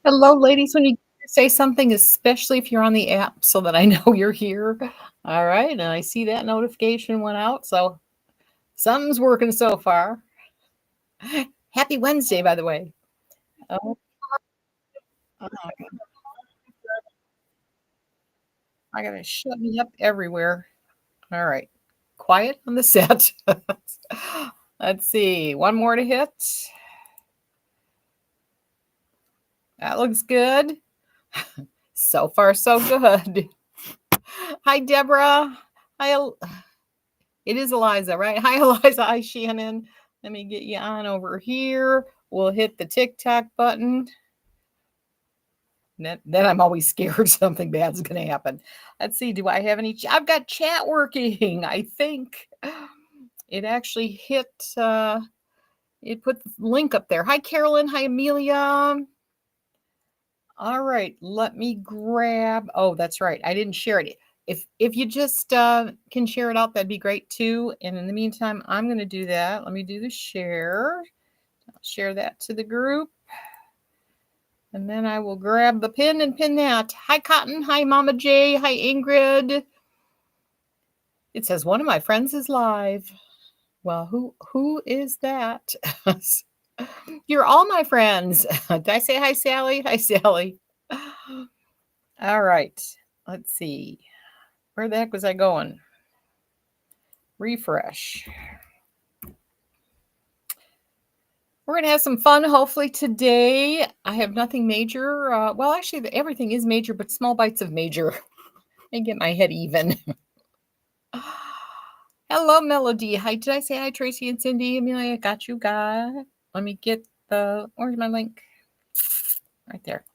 Hello, ladies. When you say something, especially if you're on the app, so that I know you're here. All right, and I see that notification went out, so something's working so far. Happy Wednesday, by the way. Oh, uh, I gotta shut me up everywhere. All right, quiet on the set. Let's see, one more to hit. That looks good. So far, so good. Hi, Deborah. Hi, it is Eliza, right? Hi, Eliza. Hi, Shannon. Let me get you on over here. We'll hit the TikTok button. Then I'm always scared something bad's going to happen. Let's see. Do I have any? I've got chat working. I think it actually hit. It put the link up there. Hi, Carolyn. Hi, Amelia. All right. Let me grab. Oh, that's right. I didn't share it. If you just can share it out, that'd be great too. And in the meantime, I'm going to do that. Let me do the share. I'll share that to the group. And then I will grab the pin and pin that. Hi, Cotton. Hi, Mama J. Hi, Ingrid. It says one of my friends is live. Well, who is that? You're all my friends. Did I say hi, Sally? Hi, Sally. All right. Let's see. Where the heck was I going? Refresh. We're going to have some fun, hopefully, today. I have nothing major. Well, actually, everything is major, but small bites of major. And get my head even. Hello, Melody. Hi, did I say hi, Tracy and Cindy? Amelia, got you, guys. Let me get where's my link? Right there.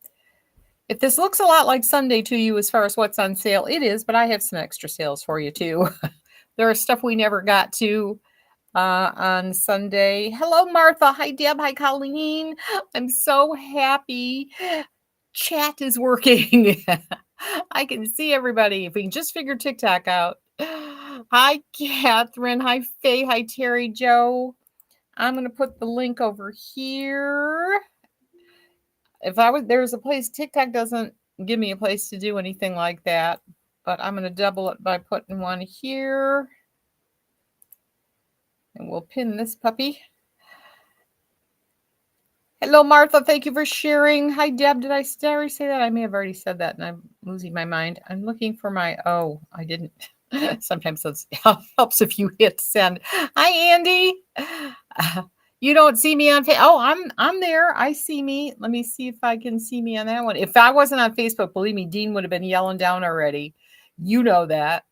If this looks a lot like Sunday to you as far as what's on sale, it is, but I have some extra sales for you, too. There is stuff we never got to on Sunday. Hello, Martha. Hi, Deb. Hi, Colleen. I'm so happy. Chat is working. I can see everybody. If we can just figure TikTok out. Hi, Catherine. Hi, Faye. Hi, Terry Joe. I'm going to put the link over here. If I was, there's a place, TikTok doesn't give me a place to do anything like that, but I'm going to double it by putting one here. And we'll pin this puppy. Hello, Martha. Thank you for sharing. Hi, Deb. Did I already say that? I may have already said that, and I'm losing my mind. I'm looking for my. Oh, I didn't. Sometimes it helps if you hit send. Hi, Andy. You don't see me on Facebook. Oh, I'm there. I see me. Let me see if I can see me on that one. If I wasn't on Facebook, believe me, Dean would have been yelling down already. You know that.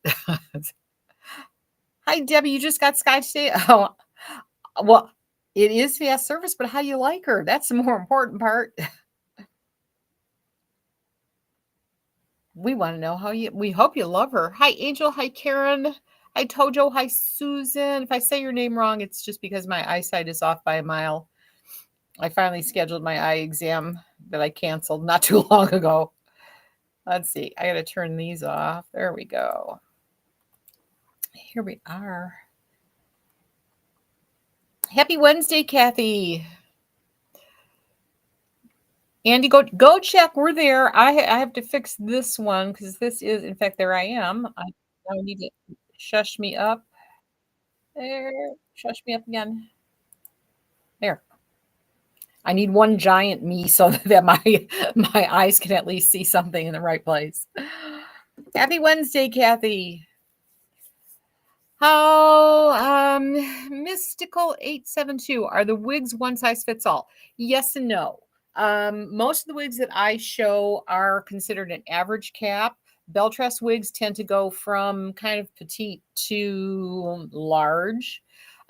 Hi, Debbie. You just got Sky today. Oh, well, it is fast service, but how you like her? That's the more important part. We want to know how we hope you love her. Hi, Angel. Hi, Karen. Hi, Tojo. Hi, Susan. If I say your name wrong, it's just because my eyesight is off by a mile. I finally scheduled my eye exam that I canceled not too long ago. Let's see. I got to turn these off. There we go. Here we are. Happy Wednesday, Kathy. Andy, go check. We're there. I have to fix this one because this is, in fact, there I am. I need to shush me up. There. Shush me up again. There. I need one giant me so that my eyes can at least see something in the right place. Happy Wednesday, Kathy. How mystical 872 are the wigs one size fits all? Yes and no. Most of the wigs that I show are considered an average cap. Bell truss wigs tend to go from kind of petite to large.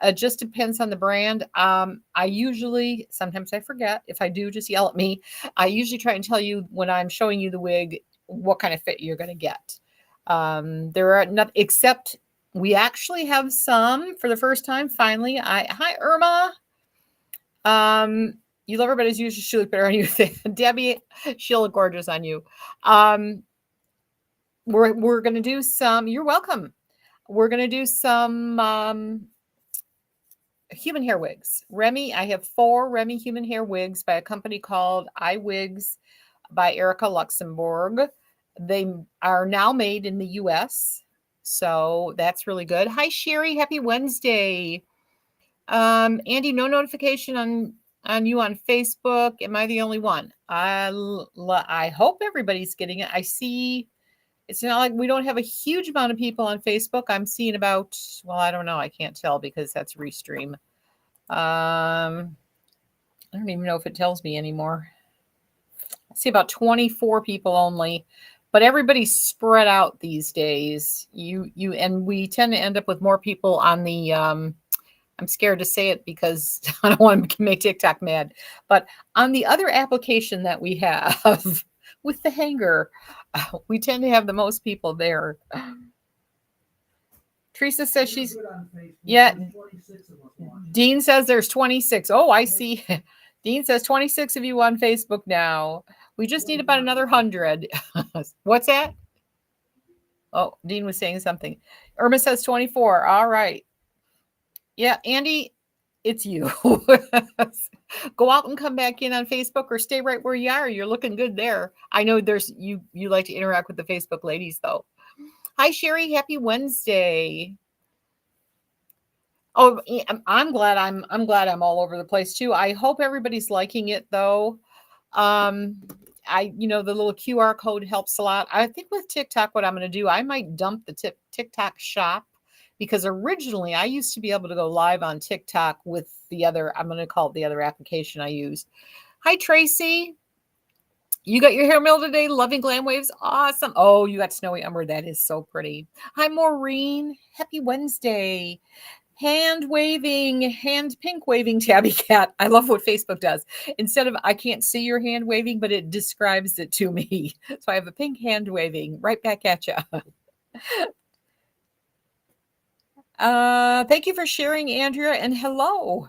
It just depends on the brand. I usually, sometimes I forget. If I do, just yell at me. I usually try and tell you when I'm showing you the wig what kind of fit you're going to get. There are not, except we actually have some for the first time. Finally, hi Irma. You love her, but as usual, she look better on you. Debbie, she'll look gorgeous on you. We're gonna do some. You're welcome. We're gonna do some human hair wigs. Remy, I have 4 Remy human hair wigs by a company called iWigs by Erica Luxembourg. They are now made in the US. So that's really good. Hi Sherry, happy Wednesday. Andy, no notification on you on Facebook. Am I the only one? I hope everybody's getting it. I see it's not like we don't have a huge amount of people on Facebook. I'm seeing about, well, I don't know. I can't tell because that's Restream. I don't even know if it tells me anymore. I see about 24 people only, but everybody's spread out these days. And we tend to end up with more people on the I'm scared to say it because I don't want to make TikTok mad, but on the other application that we have with the hanger, we tend to have the most people there. Teresa says she's, yeah. Dean says there's 26. Oh, I see. Dean says 26 of you on Facebook now. We just need about another 100. What's that? Oh, Dean was saying something. Irma says 24. All right. Yeah, Andy, it's you. Go out and come back in on Facebook or stay right where you are. You're looking good there. I know there's you like to interact with the Facebook ladies though. Hi Sherry, happy Wednesday. Oh, I'm glad I'm all over the place too. I hope everybody's liking it though. The little QR code helps a lot. I think with TikTok, what I'm going to do, I might dump the TikTok shop because originally I used to be able to go live on TikTok with the other, I'm going to call it the other application I use. Hi, Tracy. You got your hair mill today? Loving glam waves. Awesome. Oh, you got snowy umber. That is so pretty. Hi, Maureen. Happy Wednesday. Hand pink waving tabby cat. I love what Facebook does. Instead of I can't see your hand waving, but it describes it to me. So I have a pink hand waving right back at you. Thank you for sharing, Andrea, and hello.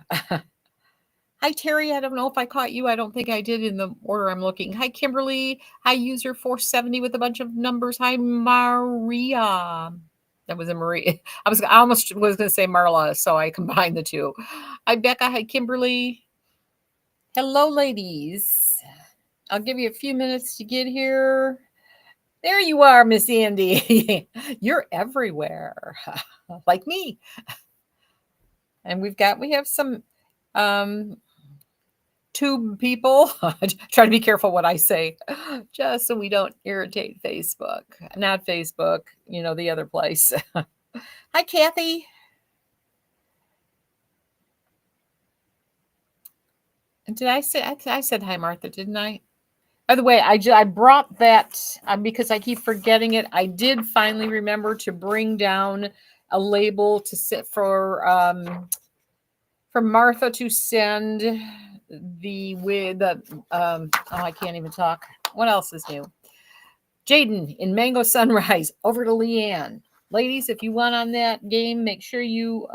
Hi, Terry. I don't know if I caught you. I don't think I did in the order I'm looking. Hi, Kimberly. Hi, user 470 with a bunch of numbers. Hi, Maria. That was a Marie. I almost was going to say Marla, so I combined the two. Hi, Becca. Hi, Kimberly. Hello, ladies. I'll give you a few minutes to get here. There you are, Miss Andy. You're everywhere, like me. And we have some tube people. Try to be careful what I say, just so we don't irritate Facebook. Not Facebook, the other place. Hi, Kathy. Did I say I said hi, Martha? Didn't I? By the way, I brought that because I keep forgetting it. I did finally remember to bring down a label to sit for Martha to send I can't even talk. What else is new? Jaden in Mango Sunrise over to Leanne. Ladies, if you want on that game, make sure you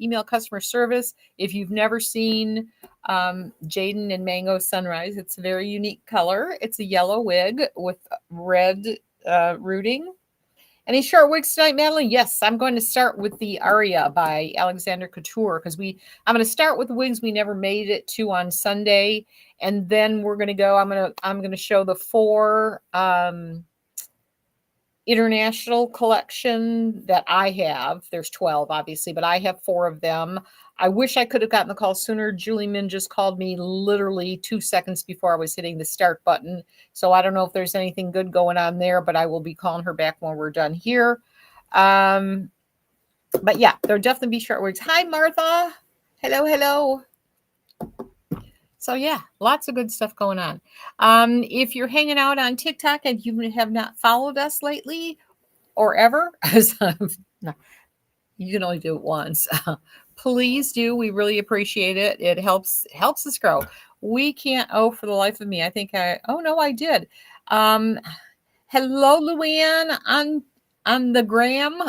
email customer service. If you've never seen Jaden in Mango Sunrise, it's a very unique color. It's a yellow wig with red rooting. Any short wigs tonight, Madeline? Yes, I'm going to start with the Aria by Alexander Couture because I'm going to start with the wigs we never made it to on Sunday, and then we're going to go. I'm going to show the 4 international collection that I have. There's 12, obviously, but I have 4 of them. I wish I could have gotten the call sooner. Julie Min just called me literally 2 seconds before I was hitting the start button. So I don't know if there's anything good going on there, but I will be calling her back when we're done here. But yeah, there'll definitely be short wigs. Hi, Martha. Hello. So yeah, lots of good stuff going on. If you're hanging out on TikTok and you have not followed us lately or ever, you can only do it once. Please do. We really appreciate it. It helps us grow. We can't. Oh, for the life of me, I think I did. Hello, Luann on the gram.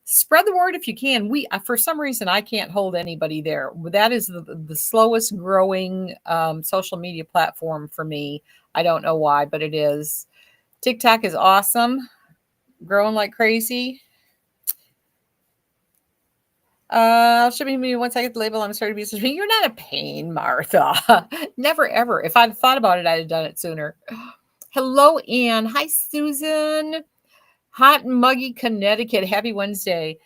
Spread the word if you can. We for some reason I can't hold anybody there. That is the slowest growing social media platform for me. I don't know why, but it is. TikTok is awesome, growing like crazy. I'll show me once I get the label. I'm sorry to be such a pain. You're not a pain, Martha. Never, ever. If I'd thought about it, I'd have done it sooner. Hello, Ann. Hi, Susan. Hot and muggy Connecticut. Happy Wednesday.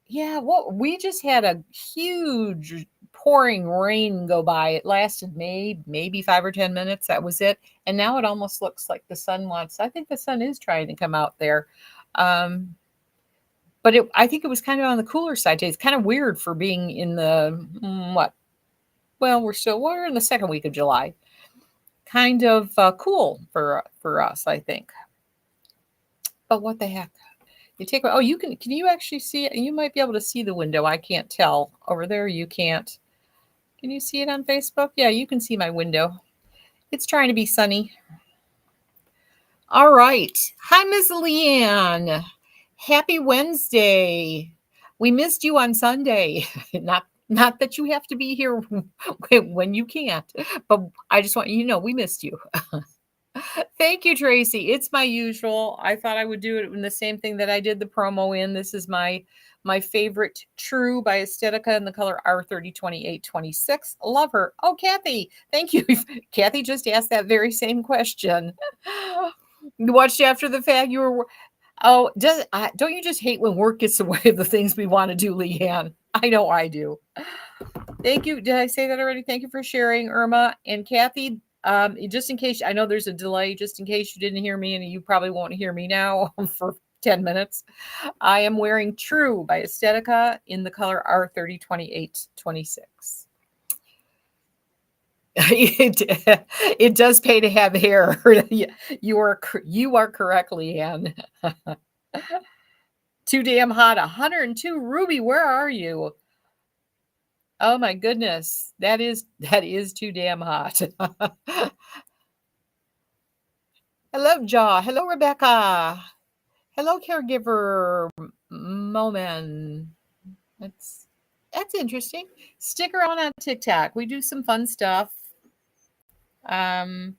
Yeah, well, we just had a huge pouring rain go by. It lasted maybe 5 or 10 minutes. That was it. And now it almost looks like the sun wants. I think the sun is trying to come out there. But I think it was kind of on the cooler side today. It's kind of weird for being in the what? Well, we're in the second week of July. Kind of cool for us, I think. But what the heck? You take can you actually see it? You might be able to see the window. I can't tell. Over there you can't. Can you see it on Facebook? Yeah, you can see my window. It's trying to be sunny. All right. Hi, Miss Leanne. Happy Wednesday. We missed you on Sunday. Not that you have to be here when you can't, but I just want you to know we missed you. Thank you, Tracy. It's my usual. I thought I would do it in the same thing that I did the promo in. This is my favorite True by Estetica in the color R302826. Love her. Oh, Kathy, thank you. Kathy just asked that very same question. You watched after the fact. You were. Oh, don't you just hate when work gets in the way of the things we want to do, Leanne? I know I do. Thank you. Did I say that already? Thank you for sharing, Irma and Kathy. Just in case, I know there's a delay, just in case you didn't hear me, and you probably won't hear me now for 10 minutes. I am wearing True by Estetica in the color R302826. It does pay to have hair. You are correct, Leanne. Too damn hot. 102. Ruby, where are you? Oh my goodness. That is too damn hot. Hello, Jaw. Hello, Rebecca. Hello, caregiver Moment. That's interesting. Stick around on TikTok. We do some fun stuff. We haven't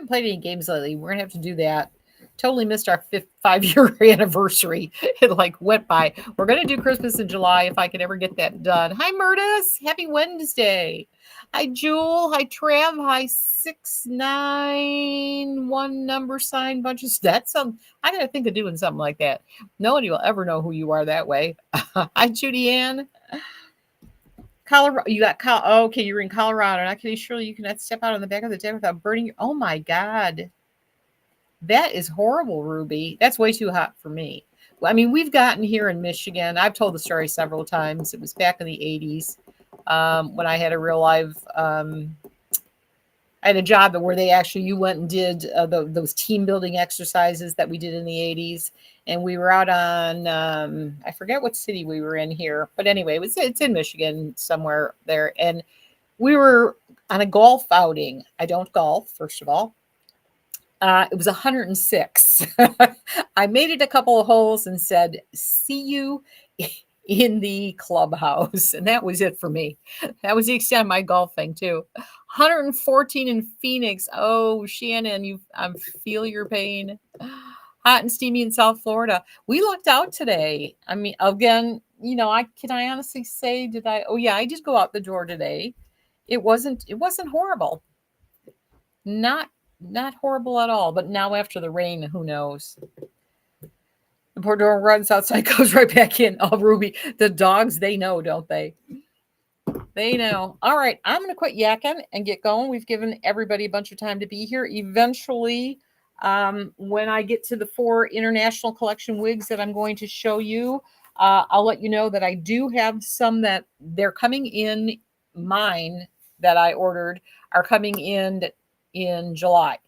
played any games lately. We're gonna have to do that. Totally missed our 5-year anniversary. It like went by. We're gonna do Christmas in July if I could ever get that done. Hi, Murtis. Happy Wednesday. Hi, Jewel. Hi, Trav. Hi, 691 number sign bunches. That's some. I gotta think of doing something like that. Nobody will ever know who you are that way. Hi, Judy Ann. Colorado, you got okay, you're in Colorado. Not kidding, surely you cannot step out on the back of the deck without burning your. Oh my God, that is horrible, Ruby. That's way too hot for me. I mean, we've gotten here in Michigan. I've told the story several times. It was back in the 80s when I had a real live. I had a job where you went and did those team building exercises that we did in the 80s. And we were out on, I forget what city we were in here. But anyway, it's in Michigan somewhere there. And we were on a golf outing. I don't golf, first of all. It was 106. I made it a couple of holes and said, see you in the clubhouse. And that was it for me. That was the extent of my golfing too. 114 in Phoenix. Oh, Shannon, I feel your pain. Hot and steamy in South Florida. We lucked out today. I mean, again, can I honestly say, did I? Oh yeah, I did go out the door today. It wasn't horrible. Not horrible at all. But now after the rain, who knows? The poor dog runs outside, goes right back in. Oh, Ruby, the dogs, they know, don't they? They know. All right, I'm going to quit yakking and get going. We've given everybody a bunch of time to be here. Eventually, when I get to the 4 international collection wigs that I'm going to show you, I'll let you know that I do have some that they're coming in. Mine that I ordered are coming in July.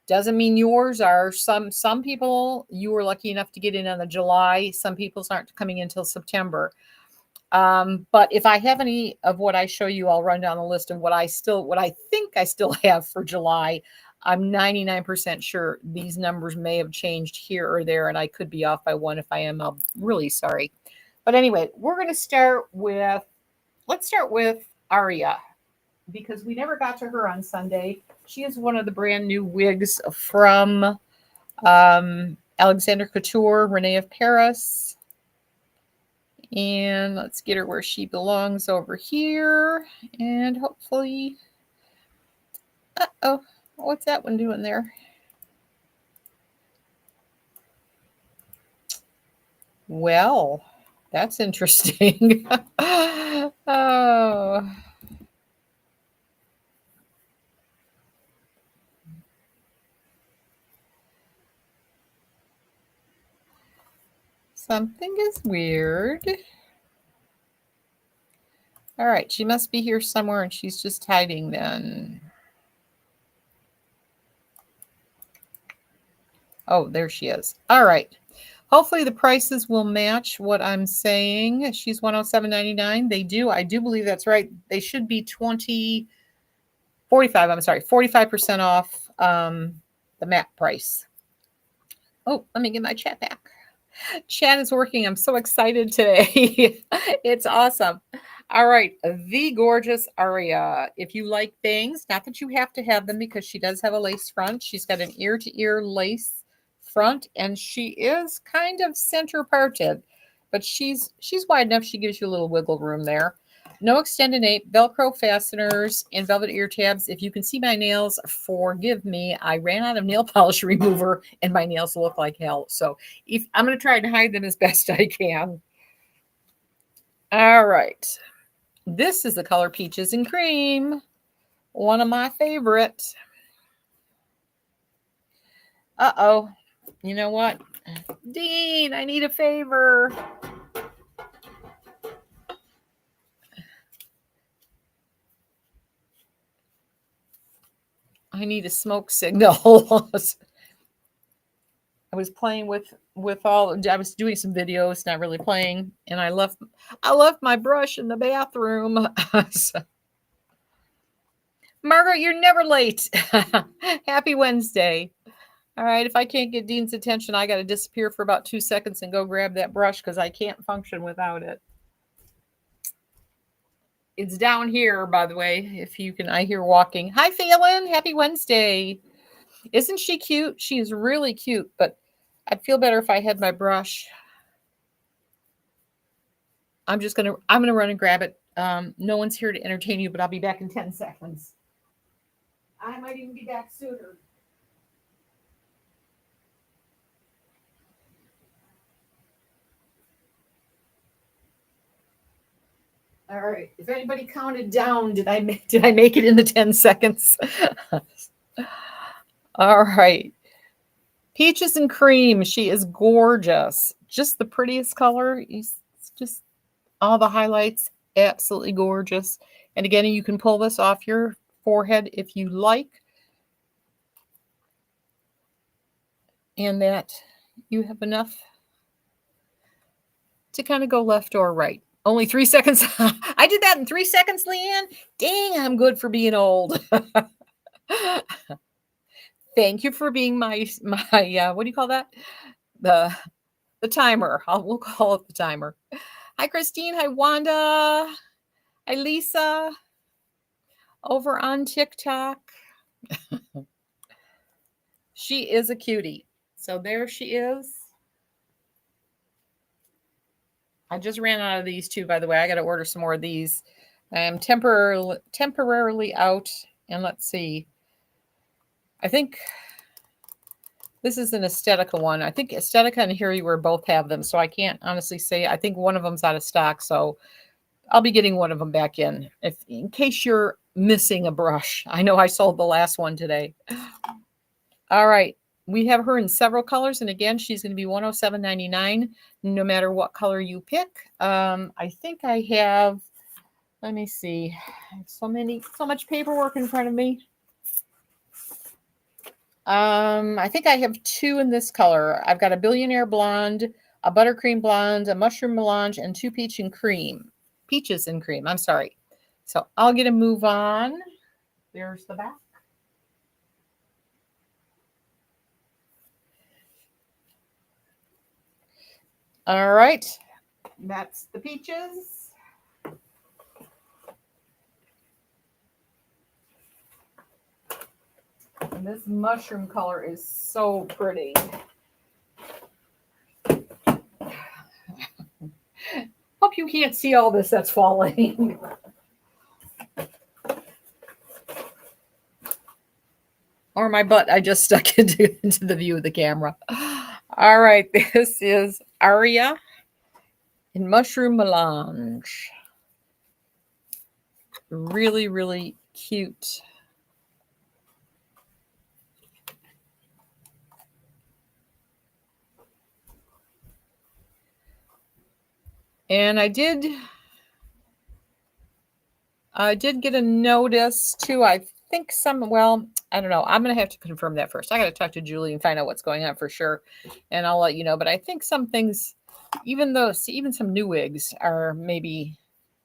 Doesn't mean yours are. Some people you were lucky enough to get in on the July. Some people's aren't coming until September. But if I have any of what I show you, I'll run down the list of what I think I still have for July. I'm 99% sure these numbers may have changed here or there, and I could be off by one. If I am, I'm really sorry. But anyway, we're going to let's start with Aria, because we never got to her on Sunday. She is one of the brand new wigs from Alexander Couture, Renee of Paris. And let's get her where she belongs over here. And hopefully, uh-oh, what's that one doing there? Well, that's interesting. Oh. Something is weird. All right, she must be here somewhere and she's just hiding then. Oh, there she is. All right. Hopefully the prices will match what I'm saying. She's $107.99. They do. I do believe that's right. They should be 45% off the MAC price. Oh, let me get my chat back. Chat is working. I'm so excited today. It's awesome. All right, the gorgeous Aria. If you like bangs, not that you have to have them because she does have a lace front. She's got an ear-to-ear lace front, and she is kind of center parted, but she's wide enough. She gives you a little wiggle room there. No extended nape, Velcro fasteners, and velvet ear tabs. If you can see my nails, forgive me. I ran out of nail polish remover, and my nails look like hell. So if I'm going to try and hide them as best I can. All right. This is the color Peaches and Cream. One of my favorites. Uh-oh. You know what? Dean, I need a favor. I need a smoke signal. I was playing with all. I was doing some videos, not really playing, and I left my brush in the bathroom. So, Margaret, you're never late. Happy Wednesday. All right, if I can't get Dean's attention, I got to disappear for about 2 seconds and go grab that brush because I can't function without it. It's down here, by the way, if you can. I hear walking. Hi, Phelan. Happy Wednesday. Isn't she cute? She is really cute, but I'd feel better if I had my brush. I'm gonna run and grab it. No one's here to entertain you, but I'll be back in 10 seconds. I might even be back sooner. All right. If anybody counted down, did I make it in the 10 seconds? All right. Peaches and Cream. She is gorgeous. Just the prettiest color. It's just all the highlights. Absolutely gorgeous. And again, you can pull this off your forehead if you like. And that you have enough to kind of go left or right. Only 3 seconds. I did that in 3 seconds, Leanne. Dang, I'm good for being old. Thank you for being my what do you call that? The timer. We'll call it the timer. Hi, Christine. Hi, Wanda. Hi, Lisa. Over on TikTok. She is a cutie. So there she is. I just ran out of these too, by the way. I got to order some more of these. I'm temporarily out. And let's see. I think this is an Estetica one. I think Estetica and Here You Were both have them. So I can't honestly say. I think one of them's out of stock. So I'll be getting one of them back in case you're missing a brush. I know I sold the last one today. All right. We have her in several colors. And again, she's going to be $107.99 no matter what color you pick. I think I have, let me see. I have so much paperwork in front of me. I think I have 2 in this color. I've got a Billionaire Blonde, a Buttercream Blonde, a Mushroom Melange, and 2 Peaches and Cream. I'm sorry. So I'll get a move on. There's the back. All right. That's the peaches. And this mushroom color is so pretty. you can't see all this that's falling. Or my butt I just stuck into the view of the camera. All right, this is Aria in Mushroom Melange. Really, really cute. And I did get a notice too. I think well, I don't know. I'm going to have to confirm that first. I got to talk to Julie and find out what's going on for sure. And I'll let you know. But I think some things, even some new wigs are maybe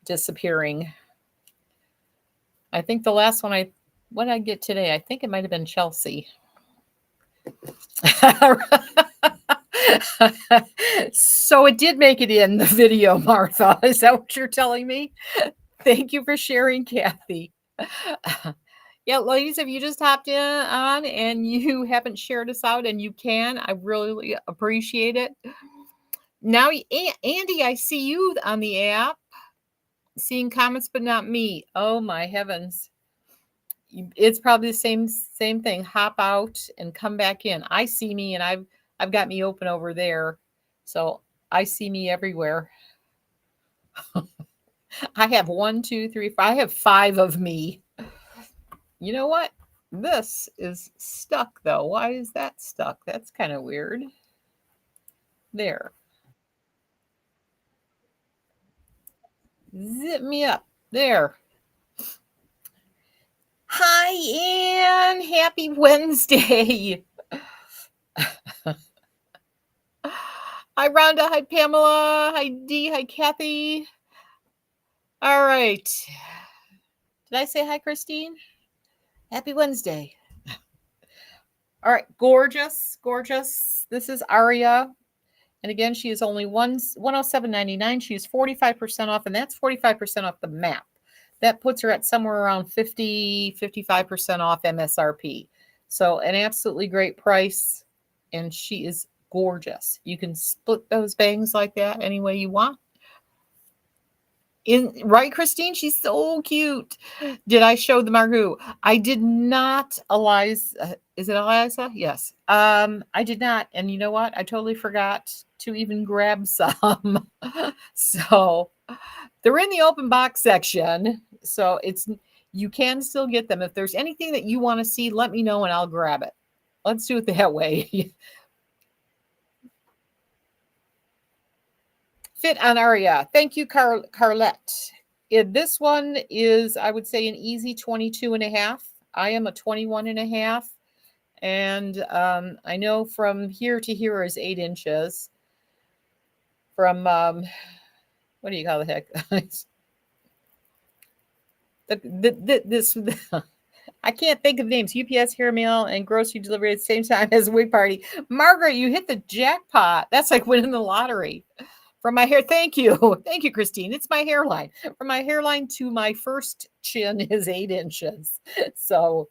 disappearing. I think the last one what did I get today? I think it might have been Chelsea. So it did make it in the video, Martha. Is that what you're telling me? Thank you for sharing, Kathy. Yeah, ladies, if you just hopped in on and you haven't shared us out and you can, I really appreciate it. Now, Andy, I see you on the app, seeing comments, but not me. Oh my heavens. It's probably the same thing. Hop out and come back in. I see me, and I've got me open over there, so I see me everywhere. I have 1, 2, 3, 4. I have 5 of me. You know what? This is stuck though. Why is that stuck? That's kind of weird. There. Zip me up. There. Hi, Ann. Happy Wednesday. Hi, Rhonda. Hi, Pamela. Hi, Dee. Hi, Kathy. All right. Did I say hi, Christine? Happy Wednesday. All right. Gorgeous. Gorgeous. This is Aria. And again, she is only $107.99. She is 45% off, and that's 45% off the map. That puts her at somewhere around 55% off MSRP. So an absolutely great price, and she is gorgeous. You can split those bangs like that any way you want. Right, Christine? She's so cute. Did I show the Margot? I did not, Eliza. Is it Eliza? Yes. I did not. And you know what? I totally forgot to even grab some. So they're in the open box section. So you can still get them. If there's anything that you want to see, let me know and I'll grab it. Let's do it that way. Fit on Aria. Thank you, Carlette. This one is, I would say, an easy 22 and a half. I am a 21 and a half. And I know from here to here is 8 inches. From, what do you call the heck? This, I can't think of names. UPS, hair mail, and grocery delivery at the same time as a wig party. Margaret, you hit the jackpot. That's like winning the lottery. From my hair, thank you. Thank you, Christine. It's my hairline. From my hairline to my first chin is 8 inches. So,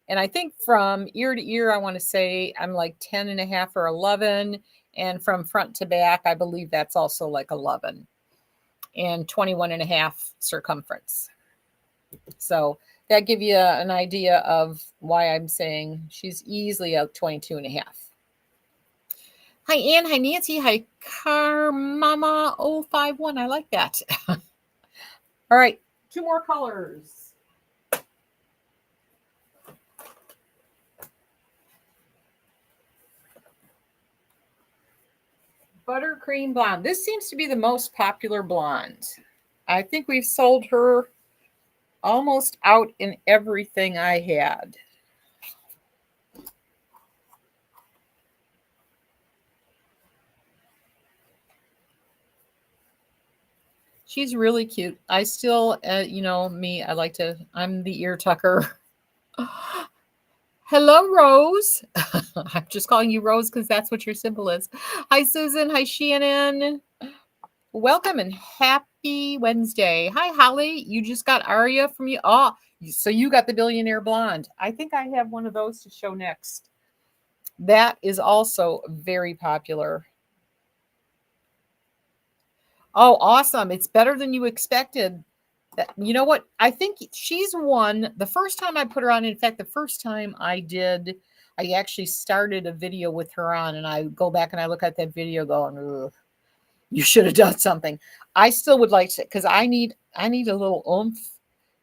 and I think from ear to ear, I want to say I'm like 10 and a half or 11. And from front to back, I believe that's also like 11 and 21 and a half circumference. So that give you an idea of why I'm saying she's easily a 22 and a half. Hi, Ann. Hi, Nancy. Hi, Carmama051. I like that. All right. 2 more colors. Buttercream blonde. This seems to be the most popular blonde. I think we've sold her almost out in everything I had. She's really cute. I still, me, I'm the ear tucker. Hello, Rose. I'm just calling you Rose because that's what your symbol is. Hi, Susan. Hi, Shannon. Welcome and happy Wednesday. Hi, Holly. You just got Aria from you. Oh, so you got the Billionaire Blonde. I think I have one of those to show next. That is also very popular. Oh, awesome. It's better than you expected. That, you know what? I think she's one. The first time I put her on, in fact, the first time I did, I actually started a video with her on, and I go back and I look at that video going, ugh, you should have done something. I still would like to, because I need a little oomph.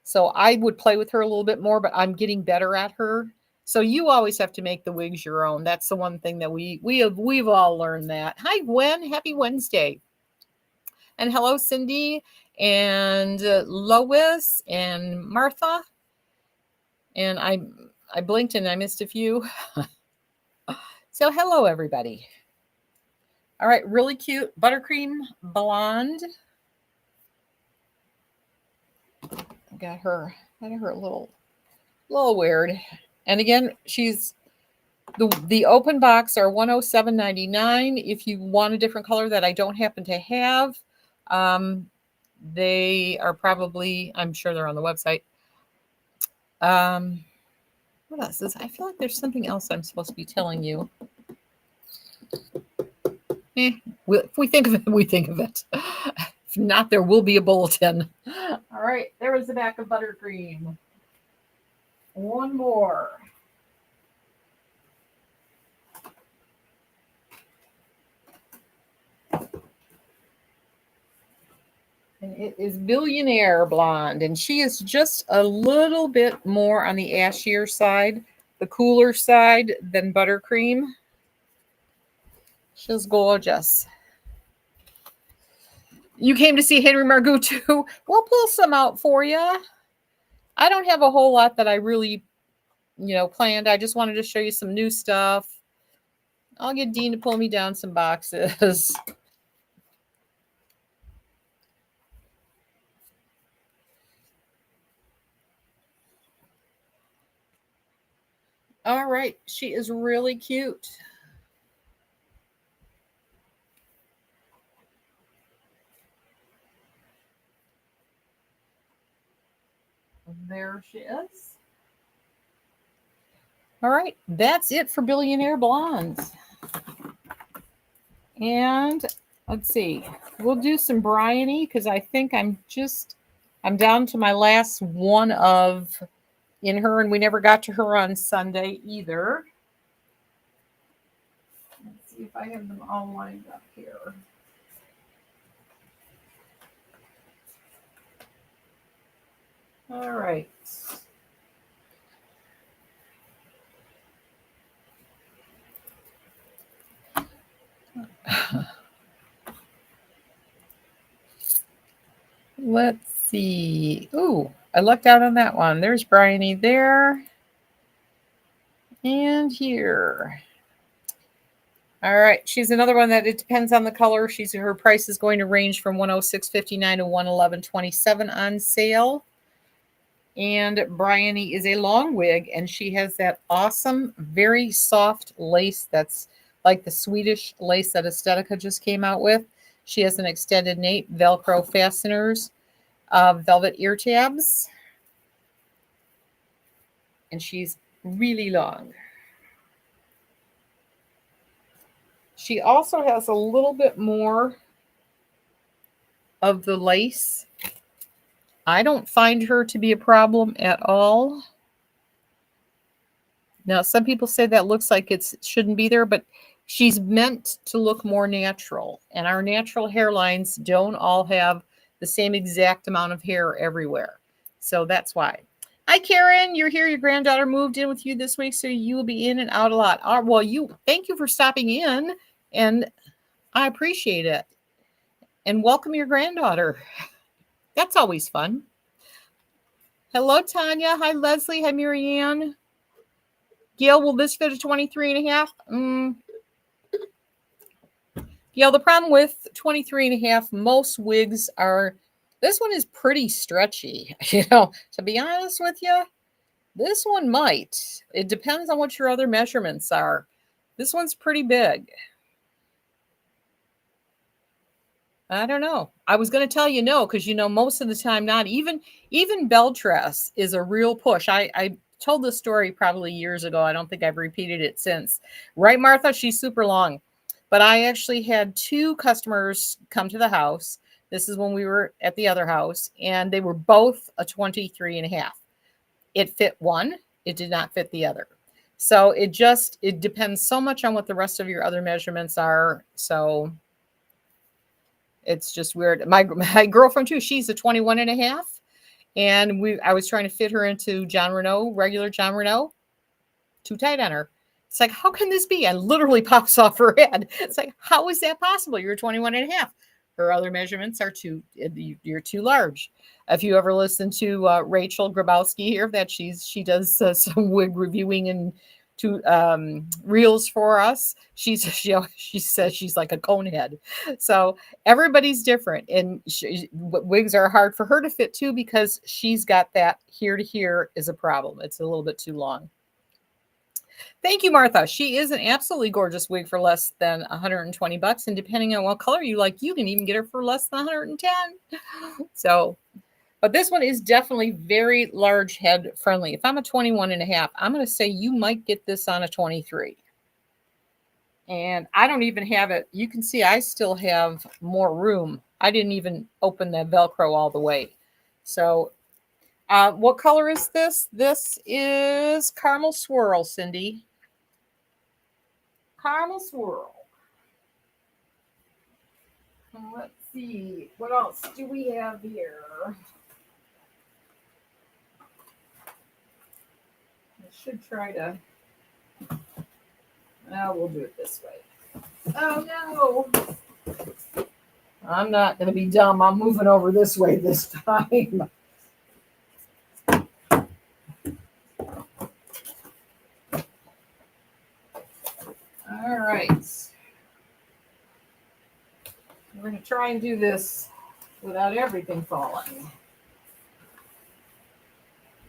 So I would play with her a little bit more, but I'm getting better at her. So you always have to make the wigs your own. That's the one thing that we've all learned that. Hi Gwen, happy Wednesday. And hello Cindy and Lois and Martha. And I blinked and I missed a few. So hello everybody. All right, really cute buttercream blonde. Got her a little weird. And again, she's the open box are $107.99. If you want a different color that I don't happen to have, they are probably, I'm sure they're on the website. What else is? I feel like there's something else I'm supposed to be telling you. If we think of it, we think of it. If not, there will be a bulletin. All right, there was the back of buttercream. One more. And it is Billionaire Blonde, and she is just a little bit more on the ashier side, the cooler side than Buttercream. She's gorgeous. You came to see Henry Margot too? We'll pull some out for you. I don't have a whole lot that I really, planned. I just wanted to show you some new stuff. I'll get Dean to pull me down some boxes. All right, she is really cute. There she is. All right, that's it for Billionaire Blondes. And let's see, we'll do some Bryony because I think I'm down to my last one in her, and we never got to her on Sunday either. Let's see if I have them all lined up here. All right. Let's see. Ooh, I lucked out on that one. There's Bryony there. And here. All right. She's another one that it depends on the color. Her price is going to range from $106.59 to $111.27 on sale. And Bryony is a long wig, and she has that awesome, very soft lace that's like the Swedish lace that Estetica just came out with. She has an extended nape, Velcro fasteners, velvet ear tabs, and she's really long. She also has a little bit more of the lace. I don't find her to be a problem at all. Now, some people say that looks like it shouldn't be there, but she's meant to look more natural. And our natural hairlines don't all have the same exact amount of hair everywhere. So that's why. Hi, Karen. You're here. Your granddaughter moved in with you this week, so you will be in and out a lot. Well, thank you for stopping in, and I appreciate it. And welcome your granddaughter. That's always fun. Hello, Tanya. Hi, Leslie. Hi, Marianne. Gail, will this fit a 23 and a half? Gail, the problem with 23 and a half, most wigs are, this one is pretty stretchy. To be honest with you, this one might. It depends on what your other measurements are. This one's pretty big. I don't know. I was going to tell you no, because most of the time not. Even bell dress is a real push. I told this story probably years ago. I don't think I've repeated it since. Right, Martha? She's super long. But I actually had two customers come to the house. This is when we were at the other house, and they were both a 23 and a half. It fit one, it did not fit the other. So it depends so much on what the rest of your other measurements are. So it's just weird. My girlfriend too, she's a 21 and a half. And I was trying to fit her into regular John Renault, too tight on her. It's like, how can this be? And literally pops off her head. It's like, how is that possible? You're 21 and a half. Her other measurements are you're too large. If you ever listen to Rachel Grabowski here, that she does some wig reviewing and reels for us. She says she's like a cone head. So everybody's different, and wigs are hard for her to fit too because she's got that here to here is a problem. It's a little bit too long. Thank you, Martha. She is an absolutely gorgeous wig for less than 120 bucks. And depending on what color you like, you can even get her for less than 110. So, but this one is definitely very large head friendly. If I'm a 21 and a half, I'm going to say you might get this on a 23. And I don't even have it. You can see I still have more room. I didn't even open the Velcro all the way. So what color is this? This is Caramel Swirl, Cindy. Caramel Swirl. Let's see. What else do we have here? I should try to... we'll do it this way. Oh, no. I'm not going to be dumb. I'm moving over this way this time. All right. We're going to try and do this without everything falling.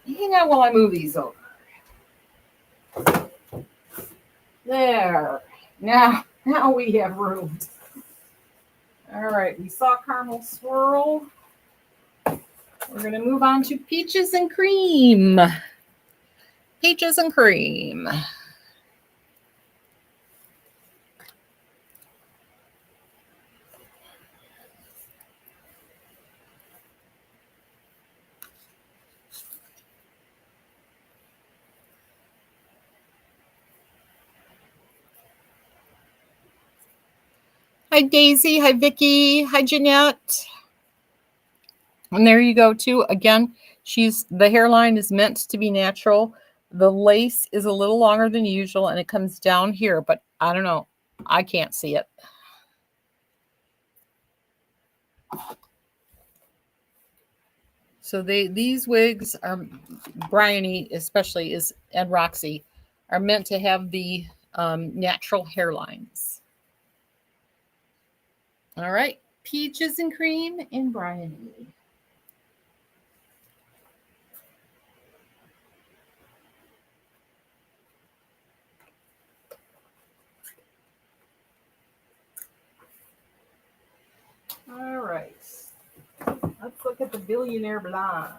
Hang on while I move these over. There. Now we have room. All right. We saw Caramel Swirl. We're going to move on to Peaches and Cream. Peaches and Cream. Hi, Daisy. Hi, Vicki. Hi, Jeanette. And there you go, too. Again, the hairline is meant to be natural. The lace is a little longer than usual, and it comes down here. But I don't know. I can't see it. So these wigs are, Bryony especially and Roxy, are meant to have the natural hairlines. All right, Peaches and Cream and Bryony. All right, let's look at the Billionaire Blonde.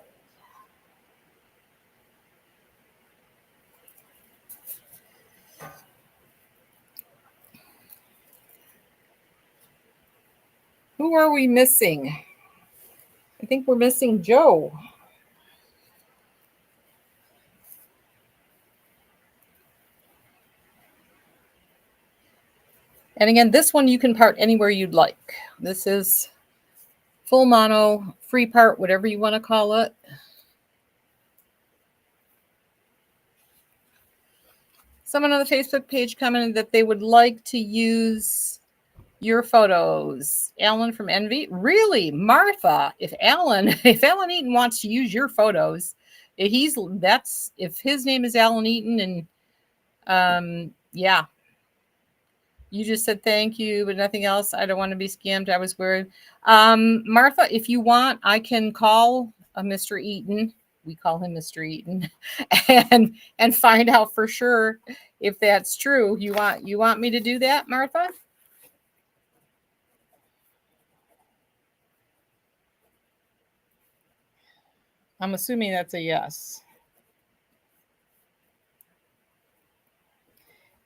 Who are we missing? I think we're missing Joe. And again, this one you can part anywhere you'd like. This is full mono, free part, whatever you want to call it. Someone on the Facebook page commented that they would like to use your photos. Alan from Envy. Really, Martha, if Alan Eaton wants to use your photos, if his name is Alan Eaton, and yeah. You just said thank you, but nothing else. I don't want to be scammed. I was worried. Martha, if you want, I can call Mr. Eaton. We call him Mr. Eaton, and find out for sure if that's true. You want me to do that, Martha? I'm assuming that's a yes.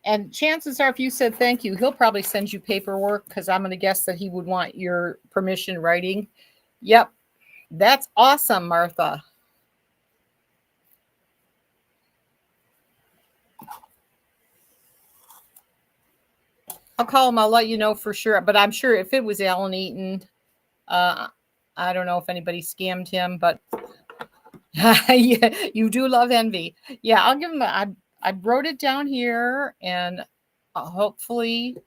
And chances are, if you said thank you, he'll probably send you paperwork because I'm going to guess that he would want your permission writing. Yep. That's awesome, Martha. I'll call him. I'll let you know for sure. But I'm sure if it was Alan Eaton, I don't know if anybody scammed him, but yeah, you do love envy. Yeah, I'll give him. I wrote it down here, and hopefully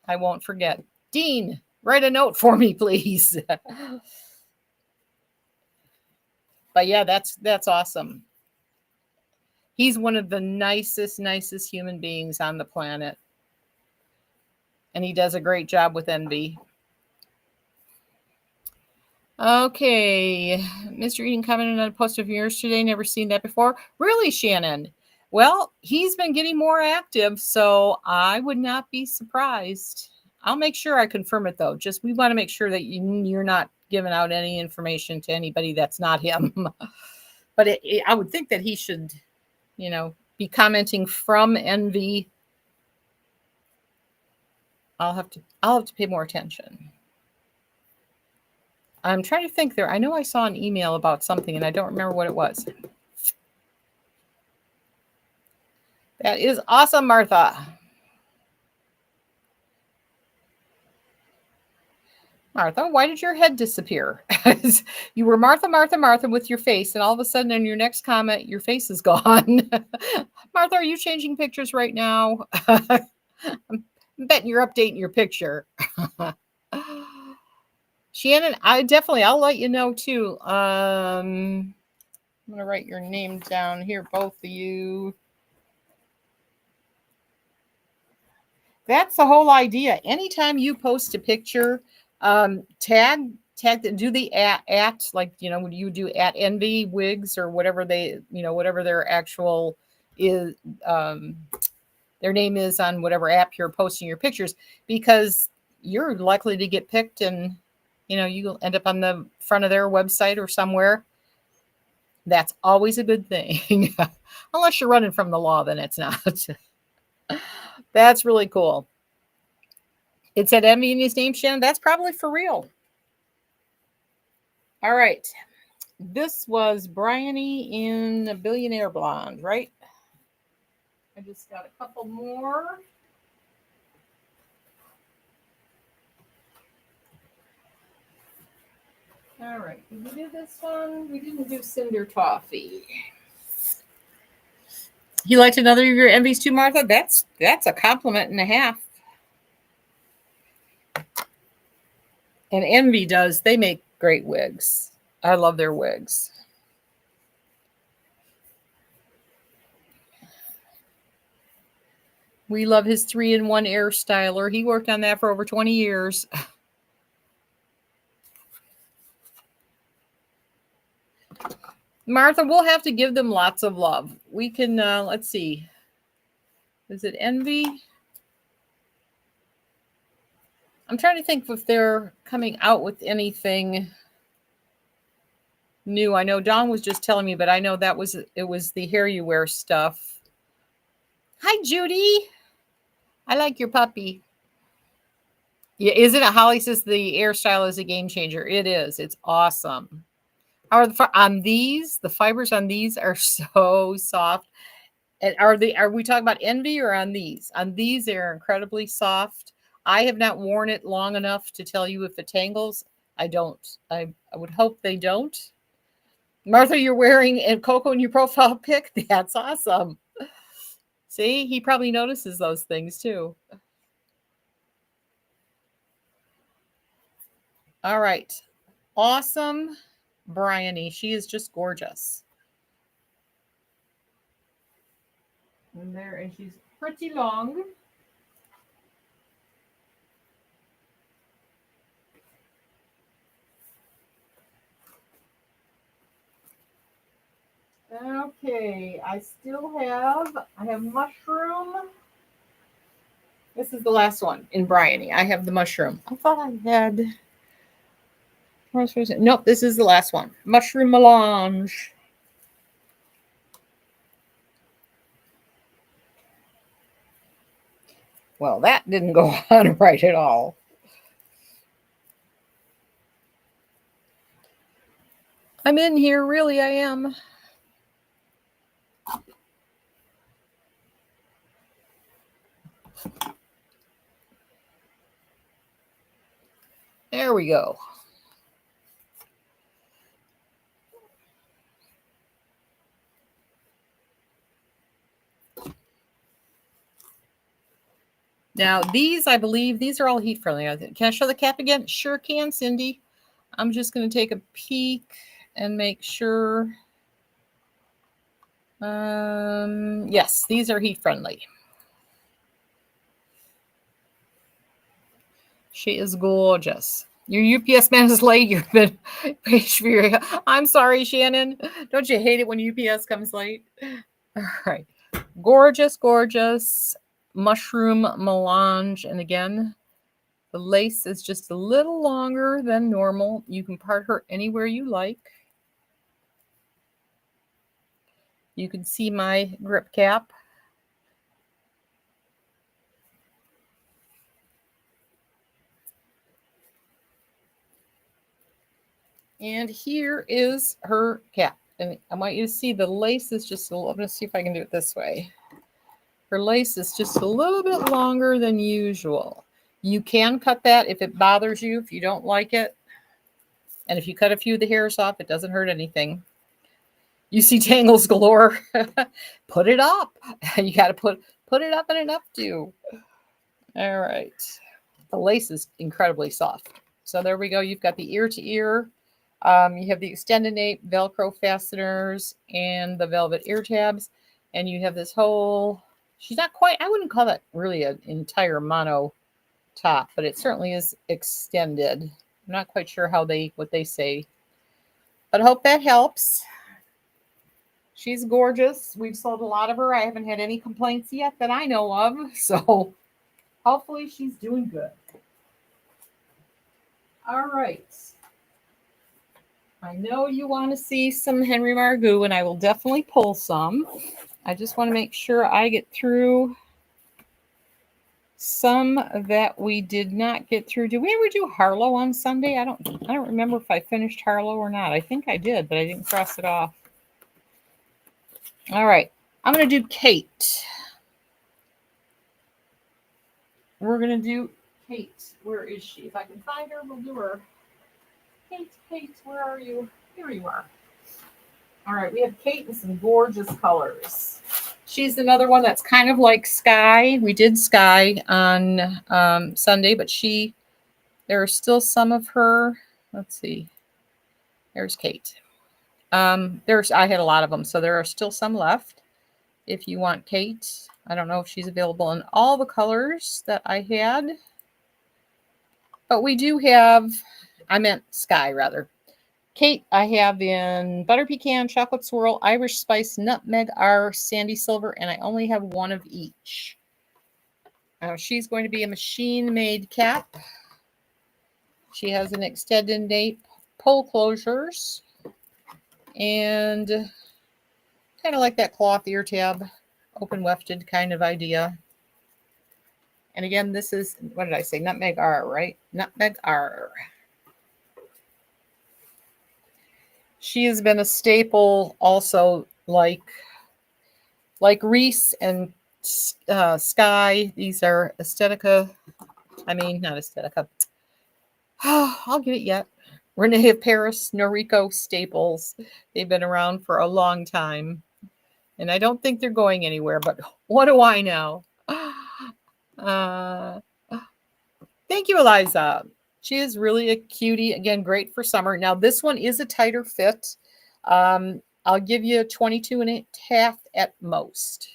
I won't forget. Dean, write a note for me, please. But yeah, that's awesome. He's one of the nicest human beings on the planet, and he does a great job with envy. Okay, Mr. Eden commented on a post of yours today. Never seen that before. Really, Shannon? Well, he's been getting more active, so I would not be surprised. I'll make sure I confirm it, though. Just we want to make sure that you're not giving out any information to anybody that's not him. But I would think that he should, be commenting from envy. I'll have to pay more attention. I'm trying to think there. I know I saw an email about something and I don't remember what it was. That is awesome, Martha. Martha, why did your head disappear? You were Martha, Martha, Martha with your face, and all of a sudden in your next comment, your face is gone. Martha, are you changing pictures right now? I'm betting you're updating your picture. Shannon, I'll let you know too. I'm gonna write your name down here, both of you. That's the whole idea. Anytime you post a picture, tag do the at like when you do at envy wigs or whatever whatever their actual is their name is on whatever app you're posting your pictures, because you're likely to get picked and you'll end up on the front of their website or somewhere. That's always a good thing. Unless you're running from the law, then it's not. That's really cool. It said envy in his name, Shannon. That's probably for real. All right. This was Bryony in a Billionaire Blonde, right? I just got a couple more. All right. Did we do this one? We didn't do Cinder Toffee. You liked another of your envies too, Martha? That's a compliment and a half. And Envy does. They make great wigs. I love their wigs. We love his 3-in-1 air styler. He worked on that for over 20 years. Martha, we'll have to give them lots of love. We can, let's see. Is it Envy? I'm trying to think if they're coming out with anything new. I know Dawn was just telling me, but I know it was the hair you wear stuff. Hi, Judy. I like your puppy. Yeah, isn't it? Holly says the air style is a game changer. It is. It's awesome. How are on these? The fibers on these are so soft. And are we talking about Envy or on these? On these, they're incredibly soft. I have not worn it long enough to tell you if it tangles. I don't. I would hope they don't. Martha, you're wearing and Coco in your profile pic. That's awesome. See, he probably notices those things too. All right. Awesome. Bryony. She is just gorgeous. And she's pretty long. Okay, I have mushroom. This is the last one in Bryony. I have the mushroom. I thought I had. Nope, this is the last one. Mushroom melange. Well, that didn't go on right at all. I'm in here, really, I am. There we go. Now, these, I believe, these are all heat friendly. Can I show the cap again? Sure can, Cindy. I'm just going to take a peek and make sure. Yes, these are heat friendly. She is gorgeous. Your UPS man is late. You've been I'm sorry, Shannon. Don't you hate it when UPS comes late? All right. Gorgeous, gorgeous mushroom melange. And again, the lace is just a little longer than normal. You can part her anywhere you like. You can see my grip cap. And here is her cap. And I want you to see the lace is just a little, I'm going to see if I can do it this way. Her lace is just a little bit longer than usual. You can cut that if it bothers you, if you don't like it. And if you cut a few of the hairs off, it doesn't hurt anything. You see tangles galore. Put it up. You got to put it up in an updo. All right. The lace is incredibly soft. So there we go. You've got the ear to ear. You have the extended nape, Velcro fasteners, and the velvet ear tabs. And you have this whole, she's not quite, I wouldn't call that really an entire mono top, but it certainly is extended. I'm not quite sure what they say, but I hope that helps. She's gorgeous. We've sold a lot of her. I haven't had any complaints yet that I know of. So hopefully she's doing good. All right. I know you want to see some Henry Margaux, and I will definitely pull some. I just want to make sure I get through some that we did not get through. Did we ever do Harlow on Sunday? I don't remember if I finished Harlow or not. I think I did, but I didn't cross it off. All right. I'm going to do Kate. We're going to do Kate. Where is she? If I can find her, we'll do her. Kate, where are you? Here you are. All right, we have Kate in some gorgeous colors. She's another one that's kind of like Sky. We did Sky on Sunday, but there are still some of her. Let's see. There's Kate. I had a lot of them, so there are still some left. If you want Kate, I don't know if she's available in all the colors that I had, but we do have. I meant Sky rather. Kate, I have in Butter Pecan, Chocolate Swirl, Irish Spice, Nutmeg R, Sandy Silver, and I only have one of each. She's going to be a machine-made cap. She has an extended nape, pole closures, and kind of like that cloth ear tab, open wefted kind of idea. And again, this is, what did I say? Nutmeg R, right? Nutmeg R. She has been a staple also, like Reese and Sky. These are not Aesthetica. I'll get it yet. Renee of Paris, Noriko staples. They've been around for a long time. And I don't think they're going anywhere, but what do I know? Thank you, Eliza. She is really a cutie. Again, great for summer. Now, this one is a tighter fit. I'll give you 22 and a half at most.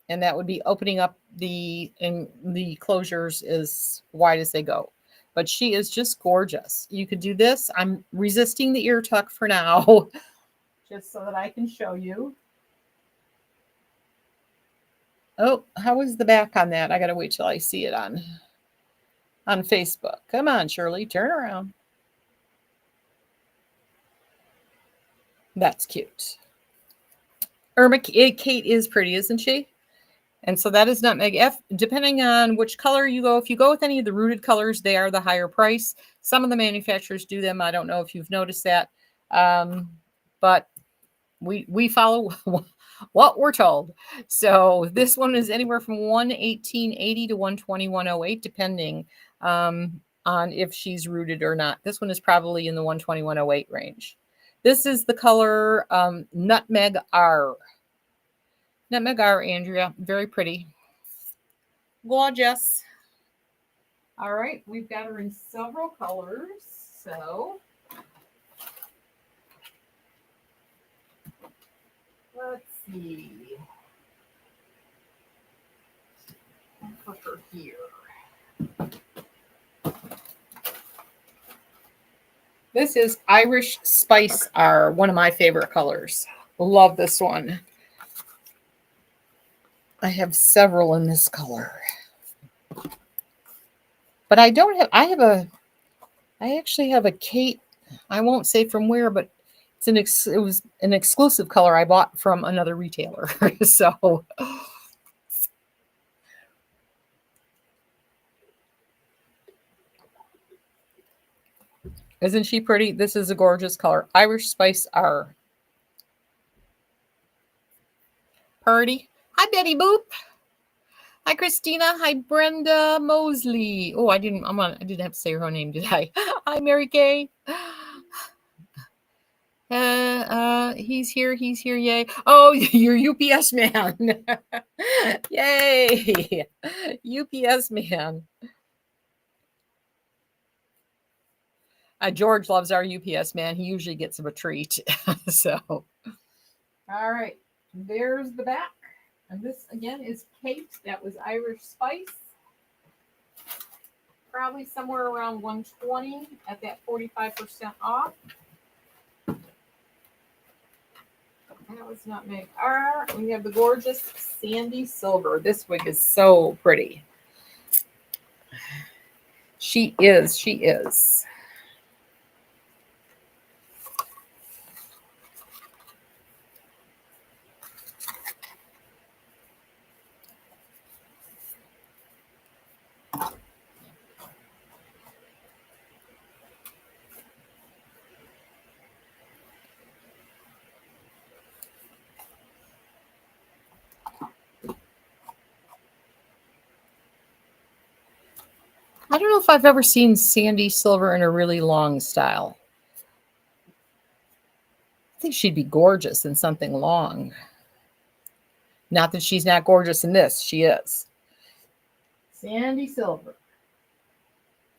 And that would be opening up the closures as wide as they go. But she is just gorgeous. You could do this. I'm resisting the ear tuck for now, just so that I can show you. Oh, how is the back on that? I got to wait till I see it on Facebook. Come on, Shirley, turn around. That's cute. Kate is pretty, isn't she? And so that is nutmeg F. Depending on which color you go, if you go with any of the rooted colors, they are the higher price. Some of the manufacturers do them. I don't know if you've noticed that. But we follow what we're told. So this one is anywhere from 118.80 to 121.08, depending on if she's rooted or not. This one is probably in the 121.08 range. This is the color Nutmeg R. Nutmeg R, Andrea. Very pretty. Gorgeous. All right, we've got her in several colors. So let's see. I'll put her here. This is Irish Spice R, one of my favorite colors. Love this one. I have several in this color. But I don't have, I actually have a Kate, I won't say from where, but it was an exclusive color I bought from another retailer. So isn't she pretty? This is a gorgeous color. Irish Spice R. Purdy. Hi, Betty Boop. Hi, Christina. Hi, Brenda Mosley. Oh, I didn't have to say her name, did I? Hi, Mary Kay. He's here, yay. Oh, you're UPS man. Yay. UPS man. George loves our UPS man. He usually gets him a treat. So, all right. There's the back. And this, again, is Kate. That was Irish Spice. Probably somewhere around 120 at that 45% off. That was Nutmeg R. We have the gorgeous Sandy Silver. This wig is so pretty. She is. I don't know if I've ever seen Sandy Silver in a really long style. I think she'd be gorgeous in something long. Not that she's not gorgeous in this. She is. Sandy Silver.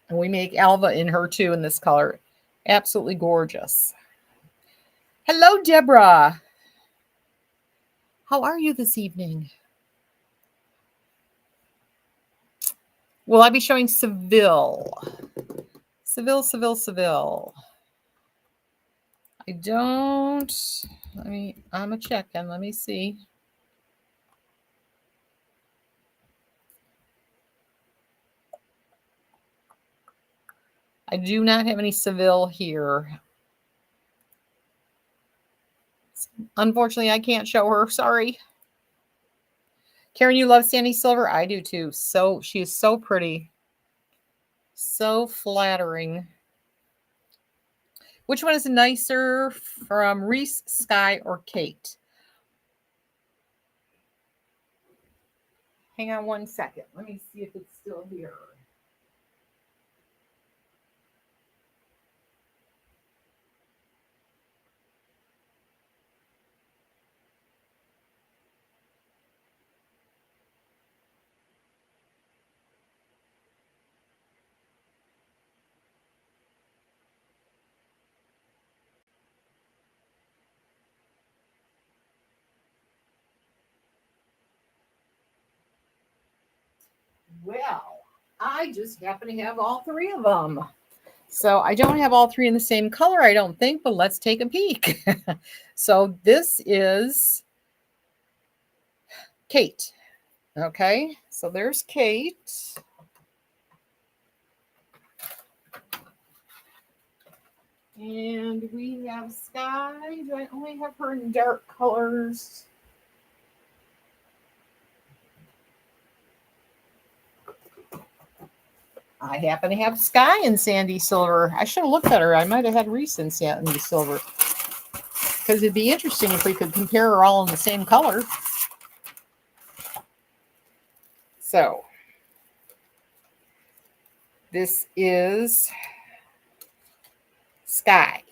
And we make Alva in her too in this color. Absolutely gorgeous. Hello, Deborah. How are you this evening? Will I be showing Seville? Seville. I don't. I'm a checking. Let me see. I do not have any Seville here. Unfortunately, I can't show her. Sorry. Karen, you love Sandy Silver? I do too. So she is so pretty. So flattering. Which one is nicer from Reese, Sky, or Kate? Hang on one second. Let me see if it's still here. Well, I just happen to have all three of them. So I don't have all three in the same color, I don't think, but let's take a peek. So this is Kate. Okay, so there's Kate. And we have Sky. Do I only have her in dark colors? I happen to have Sky in Sandy Silver. I should have looked at her. I might have had Reese in Sandy Silver. Because it'd be interesting if we could compare her all in the same color. So, this is Sky.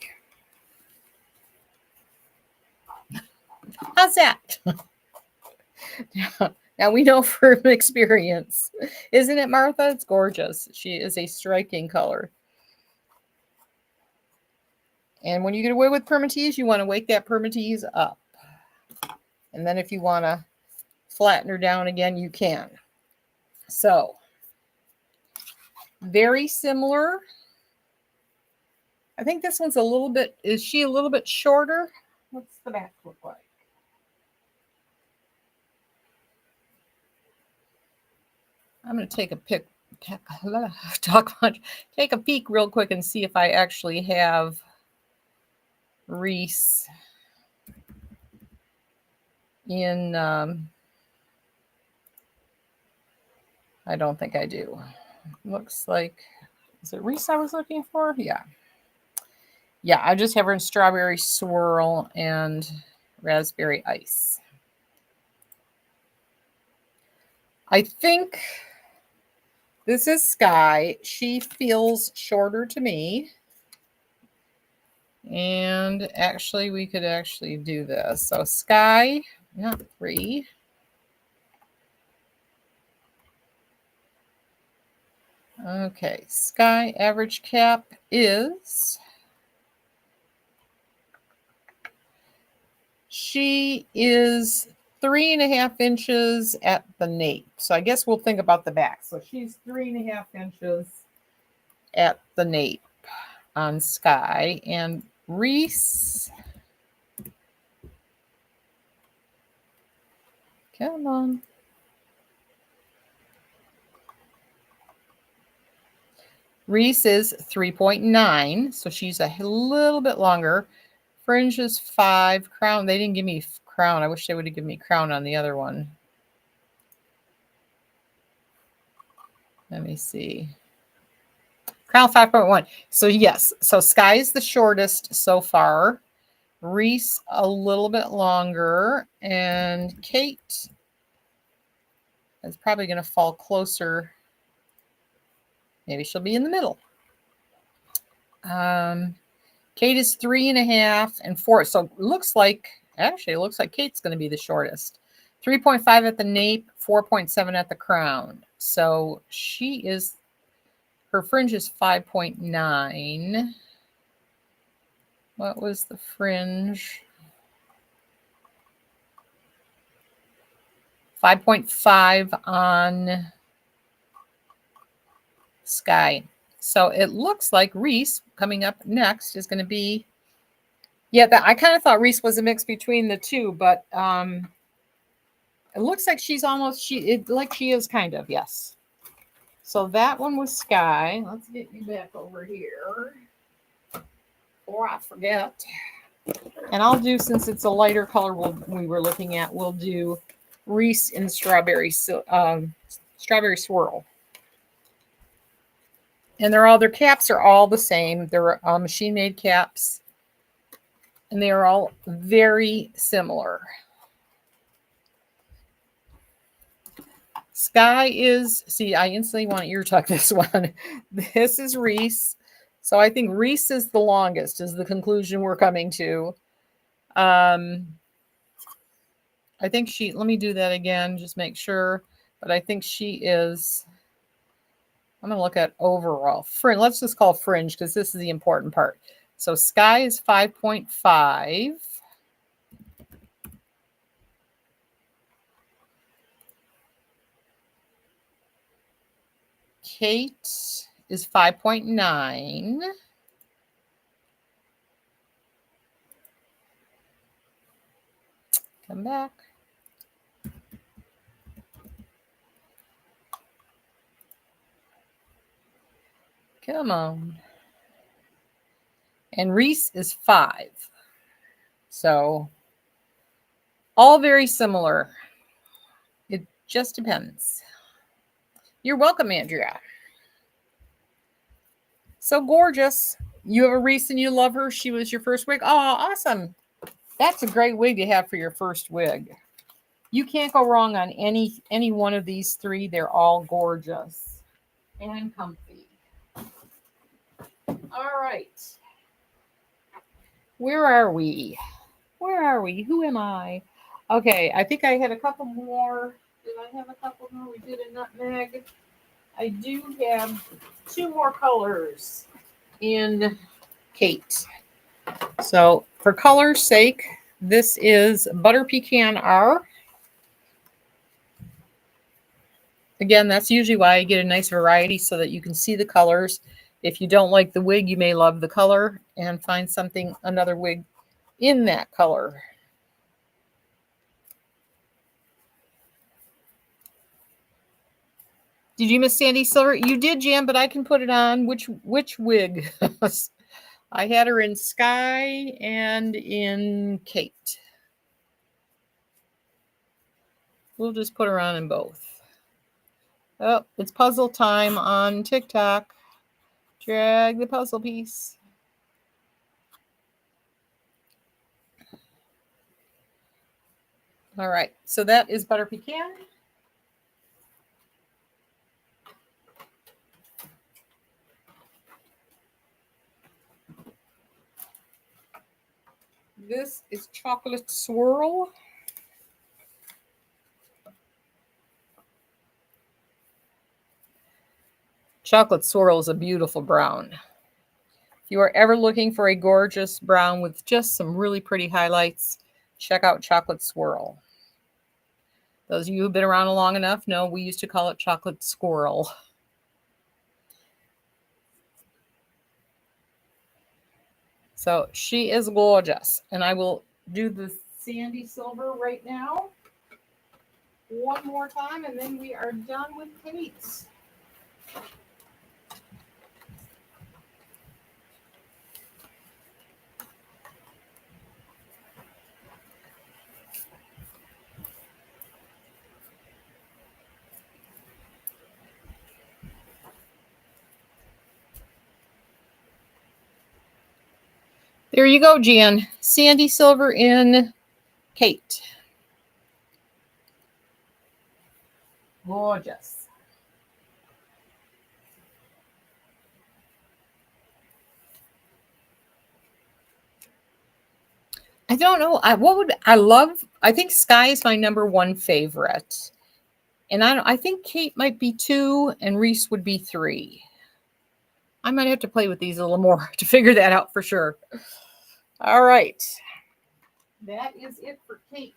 How's that? Now we know from experience. Isn't it, Martha? It's gorgeous. She is a striking color. And when you get away with permatease, you want to wake that permatease up. And then if you want to flatten her down again, you can. So, very similar. I think this one's a little bit, is she a little bit shorter? What's the back look like? I'm going to take a pic, take a peek real quick and see if I actually have Reese in, I don't think I do. Looks like, is it Reese I was looking for? Yeah. Yeah, I just have her in Strawberry Swirl and Raspberry Ice. I think this is Sky. She feels shorter to me. And actually, we could actually do this. So Sky, not 3. Okay, Sky average cap is, she is 3.5 inches at the nape. So I guess we'll think about the back. So she's 3.5 inches at the nape on Sky. And Reese, come on. Reese is 3.9, so she's a little bit longer. Fringe is 5. Crown, they didn't give me crown. I wish they would have given me crown on the other one. Let me see. Crown 5.1. So yes, so Sky is the shortest so far. Reese a little bit longer. And Kate is probably going to fall closer. Maybe she'll be in the middle. Kate is 3.5 and 4. So it looks like, actually, it looks like Kate's going to be the shortest. 3.5 at the nape, 4.7 at the crown. So she is, her fringe is 5.9. What was the fringe? 5.5 on Sky. So it looks like Reese coming up next is going to be, yeah, I kind of thought Reese was a mix between the two, but it looks like she's almost, like she is kind of, yes. So that one was Sky. Let's get you back over here before I forget. And I'll do, since it's a lighter color we were looking at, we'll do Reese in Strawberry Swirl. And their caps are all the same. They're machine-made caps. And they are all very similar. Sky is, see, I instantly want to ear tuck this one. This is Reese. So I think Reese is the longest, is the conclusion we're coming to. I think she, let me do that again, just make sure. But I think she is, I'm going to look at overall. Fringe, let's just call fringe because this is the important part. So Sky is 5.5. Kate is 5.9. Come back. Come on. And Reese is 5. So all very similar. It just depends. You're welcome, Andrea. So gorgeous. You have a reason you love her. She was your first wig. Oh, awesome. That's a great wig to have for your first wig. You can't go wrong on any one of these three. They're all gorgeous and comfy. All right. Where are we? Where are we? Who am I? Okay, I think I had a couple more. Did I have a couple more? We did a nutmeg. I do have two more colors in Kate. So for color's sake, this is Butter Pecan R. Again, that's usually why I get a nice variety so that you can see the colors. If you don't like the wig, you may love the color and find something, another wig in that color. Did you miss Sandy Silver? You did, Jan, but I can put it on. Which wig? I had her in Sky and in Kate. We'll just put her on in both. Oh, it's puzzle time on TikTok. Drag the puzzle piece. All right, so that is Butter Pecan. This is Chocolate Swirl. Chocolate Swirl is a beautiful brown. If you are ever looking for a gorgeous brown with just some really pretty highlights, check out Chocolate Swirl. Those of you who've been around long enough know we used to call it Chocolate Squirrel. So she is gorgeous. And I will do the Sandy Silver right now. One more time, and then we are done with Kate's. There you go, Jan. Sandy Silver in Kate. Gorgeous. I don't know. I think Sky is my number one favorite. And I think Kate might be 2 and Reese would be 3. I might have to play with these a little more to figure that out for sure. All right. That is it for Kate.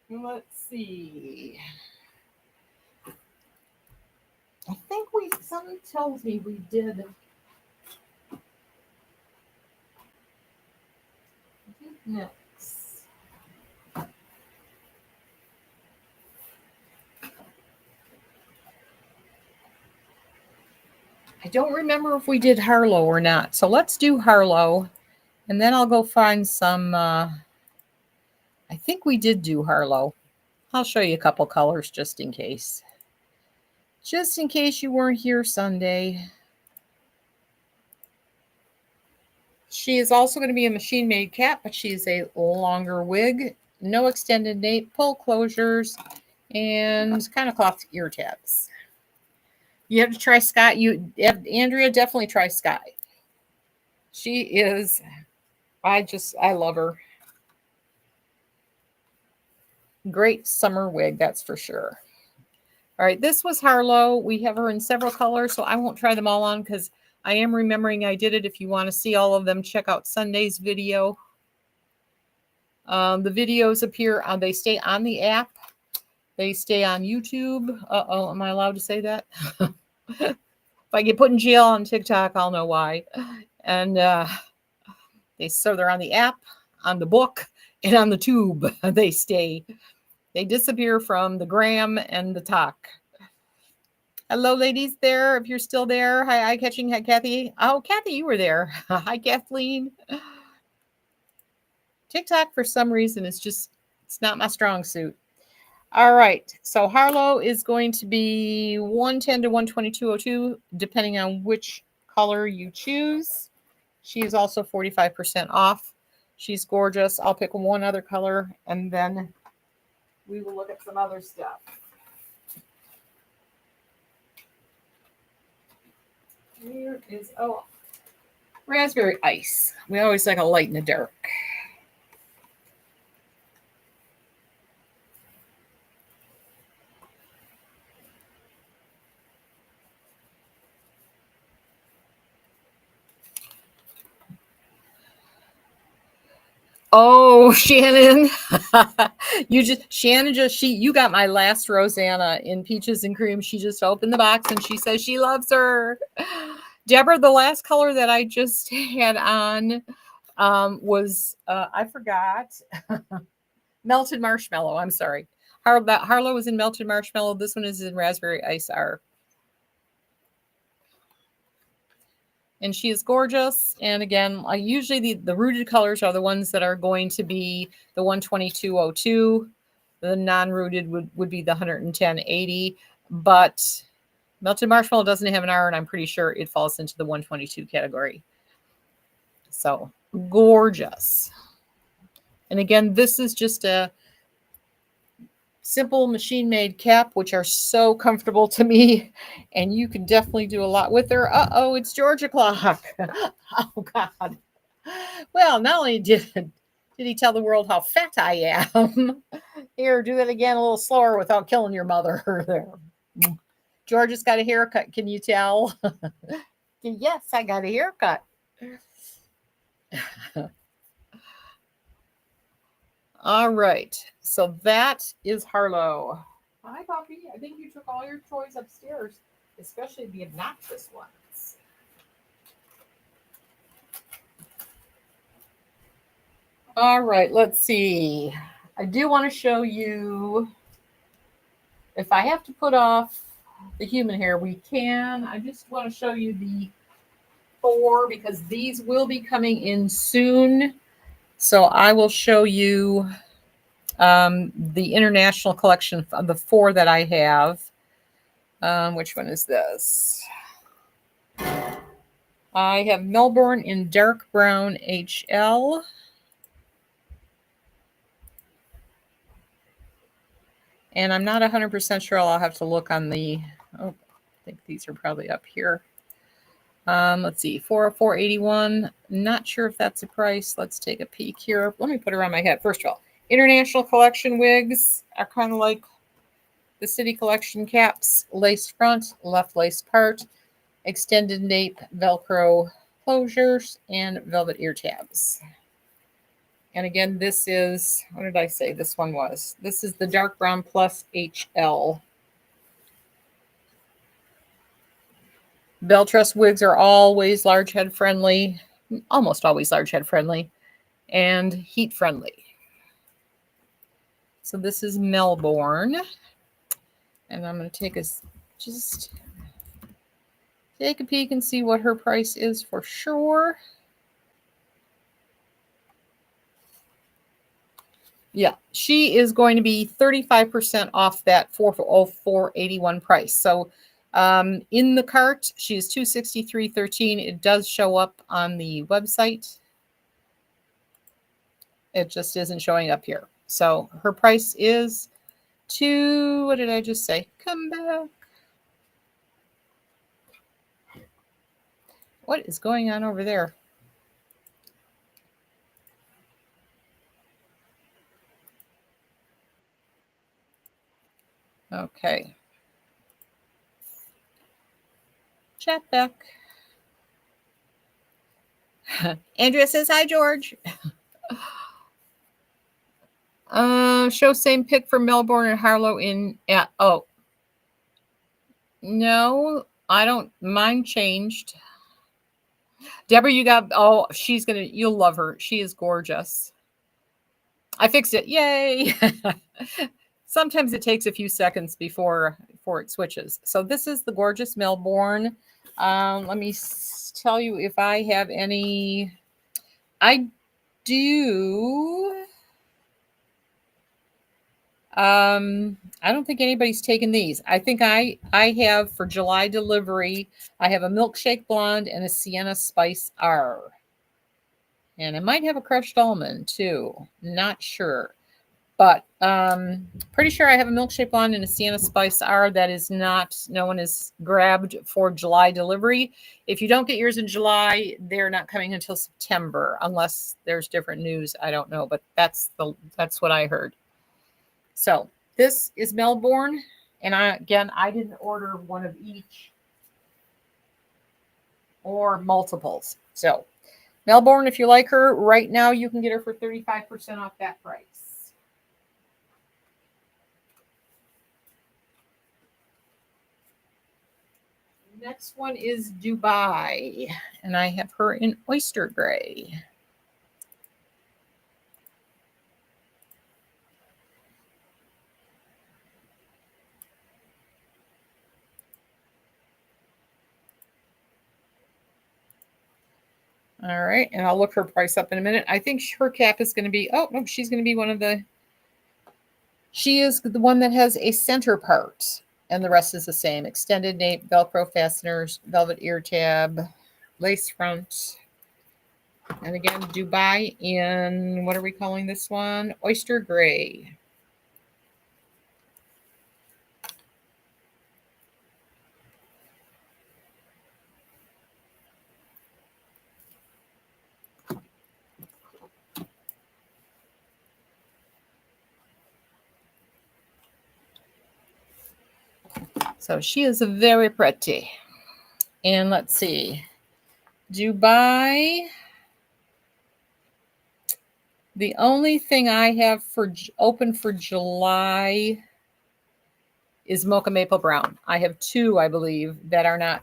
Let's see. I think something tells me we did next. I don't remember if we did Harlow or not. So let's do Harlow. And then I'll go find some. I think we did do Harlow. I'll show you a couple colors just in case. Just in case you weren't here Sunday. She is also going to be a machine-made cap, but she is a longer wig. No extended nape, pull closures, and kind of cloth ear tabs. You have to try Sky. Andrea, definitely try Sky. She is, I love her. Great summer wig, that's for sure. All right, this was Harlow. We have her in several colors, so I won't try them all on because I am remembering I did it. If you want to see all of them, check out Sunday's video. The videos appear on, they stay on the app. They stay on YouTube. Uh-oh, am I allowed to say that? If I get put in jail on TikTok, I'll know why. And they're on the app, on the book, and on the tube. They stay. They disappear from the gram and the talk. Hello, ladies there, if you're still there. Hi, catching. Hi, Kathy. Oh, Kathy, you were there. Hi, Kathleen. TikTok, for some reason, it's not my strong suit. All right. So Harlow is going to be 110 to 122.02, depending on which color you choose. She is also 45% off. She's gorgeous. I'll pick one other color and then we will look at some other stuff. Here is, oh, raspberry ice. We always like a light in the dark. Oh, Shannon. You got my last Rosanna in peaches and cream. She just opened the box and she says she loves her. Deborah, the last color that I just had on was I forgot. Melted marshmallow. I'm sorry. Harlow was in melted marshmallow. This one is in raspberry ice R. And she is gorgeous. And again, usually the rooted colors are the ones that are going to be the 122.02. The non-rooted would be the 110.80. But melted marshmallow doesn't have an R, and I'm pretty sure it falls into the 122 category. So gorgeous. And again, this is just a simple machine-made cap, which are so comfortable to me, and you can definitely do a lot with her. Uh-oh, it's Georgia clock. Oh, God. Well, not only did he tell the world how fat I am, here, do that again a little slower without killing your mother. There. Georgia's got a haircut, can you tell? Yes, I got a haircut. All right, so that is Harlow. Hi, Poppy. I think you took all your toys upstairs, especially the obnoxious ones. All right, let's see. I do want to show you, if I have to put off the human hair, we can. I just want to show you the 4 because these will be coming in soon. So I will show you the international collection of the 4 that I have. Which one is this? I have Melbourne in dark brown HL. And I'm not 100% sure. I'll have to look on the, oh, I think these are probably up here. Let's see, 404.81. Not sure if that's a price. Let's take a peek here. Let me put it around my head. First of all, international collection wigs are kind of like the city collection caps. Lace front, left lace part, extended nape, Velcro closures, and velvet ear tabs. And again, this is, what did I say this one was? This is the dark brown plus HL. Bell truss wigs are always large head friendly, almost always large head friendly, and heat friendly. So this is Melbourne. And I'm going to just take a peek and see what her price is for sure. Yeah, she is going to be 35% off that 404.81 price. So in the cart, she is $263.13. It does show up on the website. It just isn't showing up here. So her price is what did I just say? Come back. What is going on over there? Okay. Chat back. Andrea says, hi, George. Show same pic for Melbourne and Harlow in, oh. No, I don't, mine changed. Deborah, you got, oh, you'll love her. She is gorgeous. I fixed it. Yay. Sometimes it takes a few seconds before it switches. So this is the gorgeous Melbourne. Let me tell you if I have any. I do. I don't think anybody's taken these. I think I have for July delivery, I have a milkshake blonde and a sienna spice R. And I might have a crushed almond too. Not sure. But pretty sure I have a milkshake blonde and a sienna spice R that is not, no one is grabbed for July delivery. If you don't get yours in July, they're not coming until September unless there's different news. I don't know, but that's what I heard. So this is Melbourne, and I didn't order one of each or multiples. So Melbourne, if you like her right now, you can get her for 35% off that price. Next one is Dubai, and I have her in oyster gray. All right, and I'll look her price up in a minute. I think her cap is going to be, oh, no, she's going to be one of the, she is the one that has a center part, and the rest is the same. Extended nape, Velcro fasteners, velvet ear tab, lace front. And again, Dubai in, what are we calling this one? Oyster gray. So she is very pretty. And let's see. Dubai. The only thing I have for open for July is Mocha Maple Brown. I have two, I believe, that are not,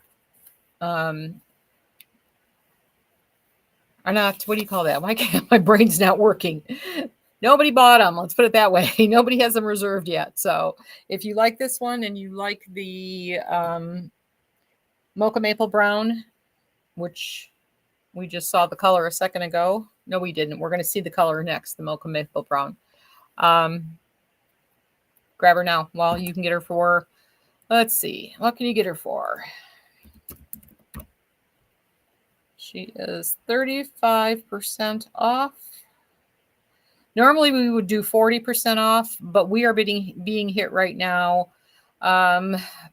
what do you call that? My brain's not working. Nobody bought them. Let's put it that way. Nobody has them reserved yet. So if you like this one and you like the Mocha Maple Brown, which we just saw the color a second ago. No, we didn't. We're going to see the color next, the Mocha Maple Brown. Grab her now. Well, you can get her for, let's see, what can you get her for? She is 35% off. Normally we would do 40% off, but we are being hit right now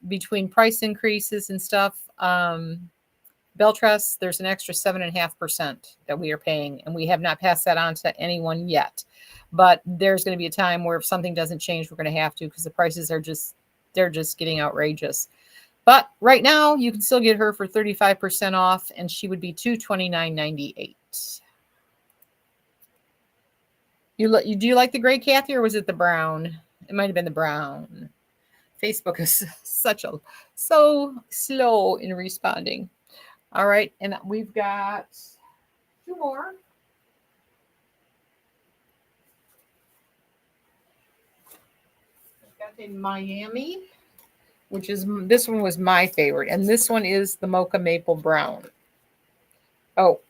between price increases and stuff. Beltress, there's an extra 7.5% that we are paying, and we have not passed that on to anyone yet. But there's going to be a time where if something doesn't change, we're going to have to, because the prices are they're just getting outrageous. But right now, you can still get her for 35% off, and she would be $229.98. Do you like the gray, Kathy, or was it the brown? It might have been the brown. Facebook is so slow in responding. All right, and we've got two more. We've got the Miami, which is, this one was my favorite, and this one is the Mocha Maple Brown. Oh,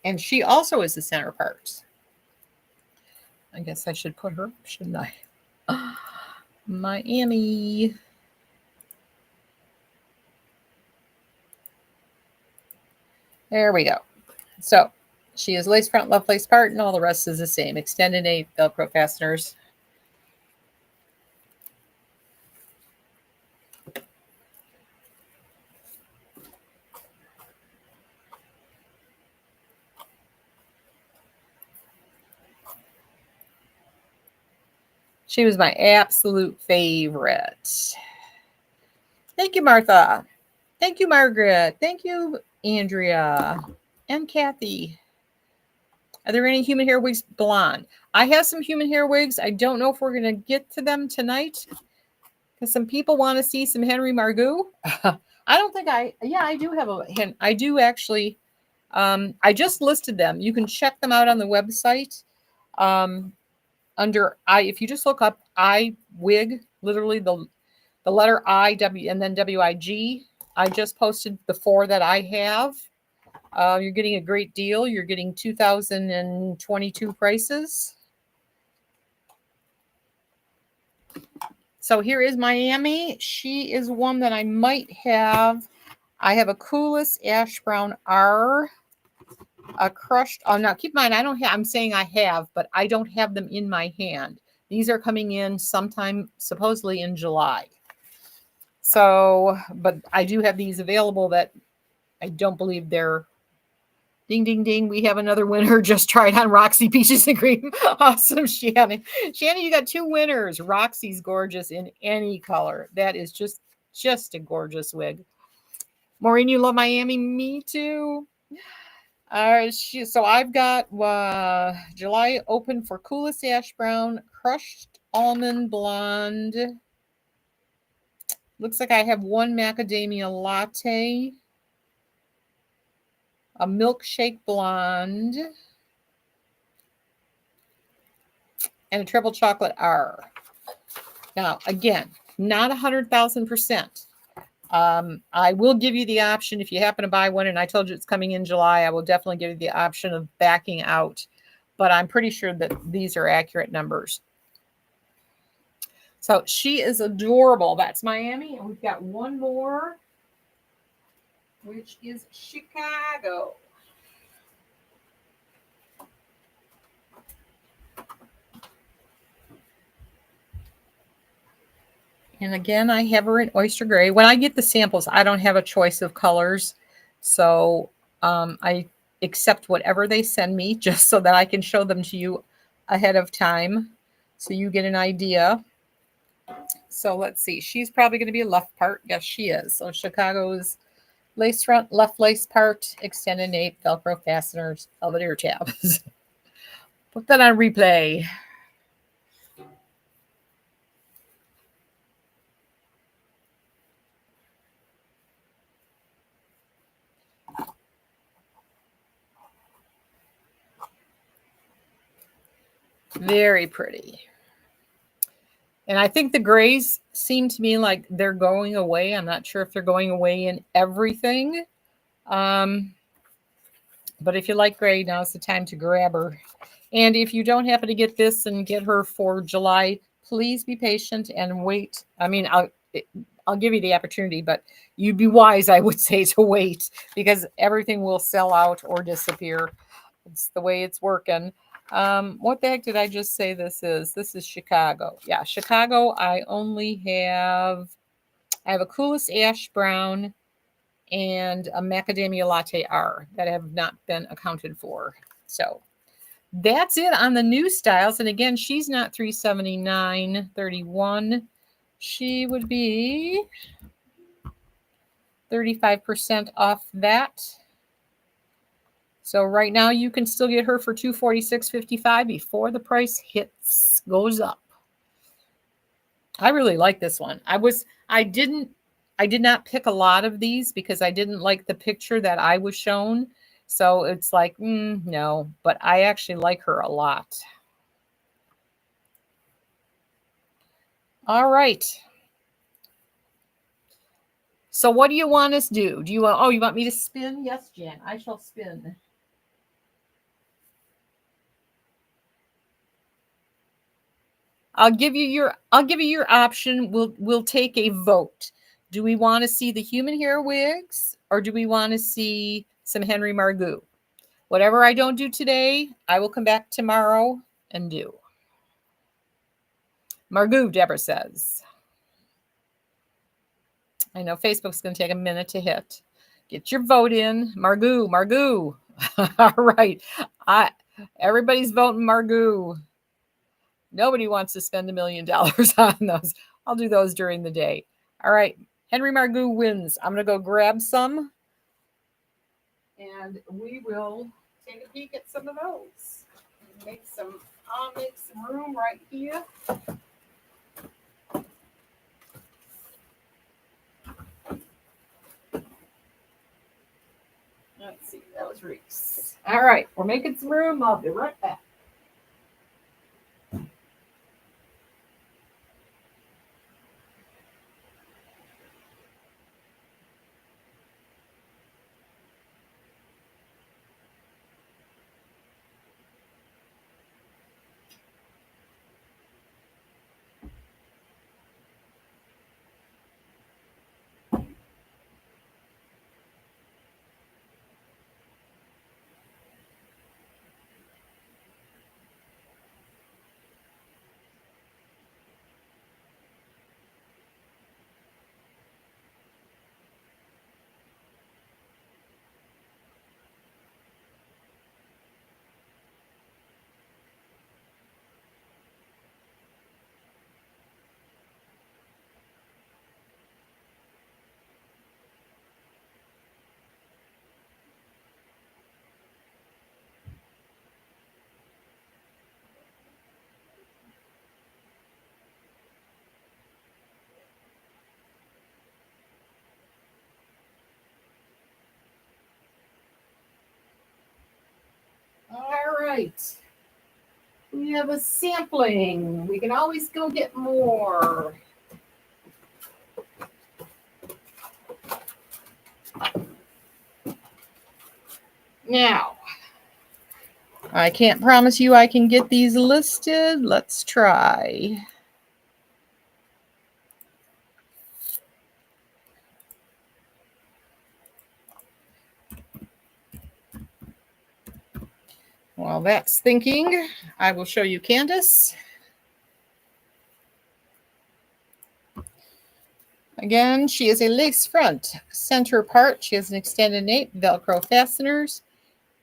and she also is the center part. I guess I should put her, shouldn't I? Miami. There we go. So she is lace front, left lace part, and all the rest is the same. Extended nape, Velcro fasteners. She was my absolute favorite. Thank you, Martha. Thank you, Margaret. Thank you, Andrea and Kathy. Are there any human hair wigs blonde? I have some human hair wigs. I don't know if we're going to get to them tonight because some people want to see some Henry Margaux. I don't think I do have I do actually. I just listed them. You can check them out on the website. Under if you just look up I wig, literally the letter I, W, and then WIG. I just posted the 4 that I have. You're getting a great deal. You're getting 2022 prices. So here is Miami. She is one that I might have. I have a Coolest Ash Brown R, a crushed. Oh, now keep in mind, I don't have, I'm saying I have, but I don't have them in my hand. These are coming in sometime supposedly in July. So, but I do have these available that I don't believe they're. Ding, ding, ding. We have another winner. Just tried on Roxy Peaches and Cream. Awesome, Shannon. Shannon, you got two winners. Roxy's gorgeous in any color. That is just a gorgeous wig. Maureen, you love Miami? Me too. So I've got July open for Coolest Ash Brown, Crushed Almond Blonde. Looks like I have one macadamia latte, a milkshake blonde, and a triple chocolate R. Now, again, not 100,000%. I will give you the option if you happen to buy one, and I told you it's coming in July, I will definitely give you the option of backing out. But I'm pretty sure that these are accurate numbers. So she is adorable. That's Miami. And we've got one more, which is Chicago. And again, I have her in oyster gray. When I get the samples, I don't have a choice of colors. So I accept whatever they send me just so that I can show them to you ahead of time so you get an idea. So let's see. She's probably going to be a left part. Yes, she is. So Chicago's lace front, left lace part, extended nape, Velcro fasteners, Belvedere tabs. Put that on replay. Very pretty. And I think the grays seem to me like they're going away. I'm not sure if they're going away in everything. But if you like gray, now's the time to grab her. And if you don't happen to get this and get her for July, please be patient and wait. I mean, I'll give you the opportunity, but you'd be wise, I would say, to wait because everything will sell out or disappear. It's the way it's working. What the heck did I just say this is? This is Chicago. Yeah, Chicago, I have a Coolest Ash Brown and a Macadamia Latte R that have not been accounted for. So that's it on the new styles. And again, she's not $379.31. She would be 35% off that. So right now you can still get her for $246.55 before the price goes up. I really like this one. I did not pick a lot of these because I didn't like the picture that I was shown. So it's like, no, but I actually like her a lot. All right. So what do you want us to do? You want me to spin? Yes, Jan, I shall spin. I'll give you your option. We'll take a vote. Do we want to see the human hair wigs or do we want to see some Henry Margaux? Whatever I don't do today, I will come back tomorrow and do. Margaux, Deborah says. I know Facebook's going to take a minute to hit. Get your vote in. Margaux. All right. Everybody's voting Margaux. Nobody wants to spend $1 million on those. I'll do those during the day. All right. Henry Margaux wins. I'm going to go grab some. And we will take a peek at some of those. I'll make some room right here. Let's see, that was Reese. All right, we're making some room. I'll be right back. right. We have a sampling. We can always go get more. Now, I can't promise you I can get these listed. Let's try. While that's thinking, I will show you Candace. Again, she is a lace front. Center part, she has an extended nape, Velcro fasteners,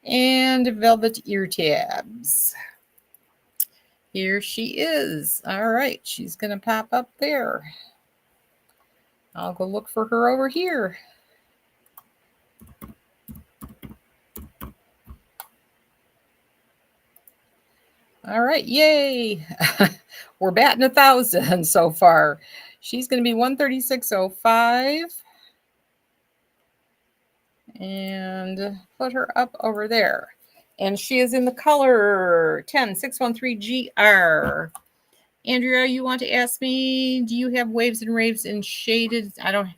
and velvet ear tabs. Here she is. All right, she's going to pop up there. I'll go look for her over here. All right, yay. We're batting 1,000 so far. She's going to be 136.05. And put her up over there. And she is in the color 10613GR. Andrea, you want to ask me, do you have waves and raves in shaded? I don't.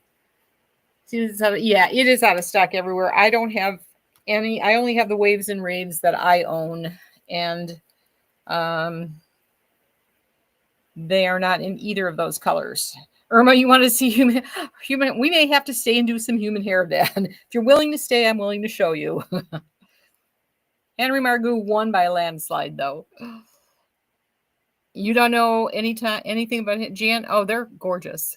Yeah, it is out of stock everywhere. I don't have any. I only have the waves and raves that I own. And they are not in either of those colors. Irma, you want to see human? We may have to stay and do some human hair then. If you're willing to stay, I'm willing to show you. Henry Margaux won by a landslide, though. You don't know anything about Jan? Oh, they're gorgeous.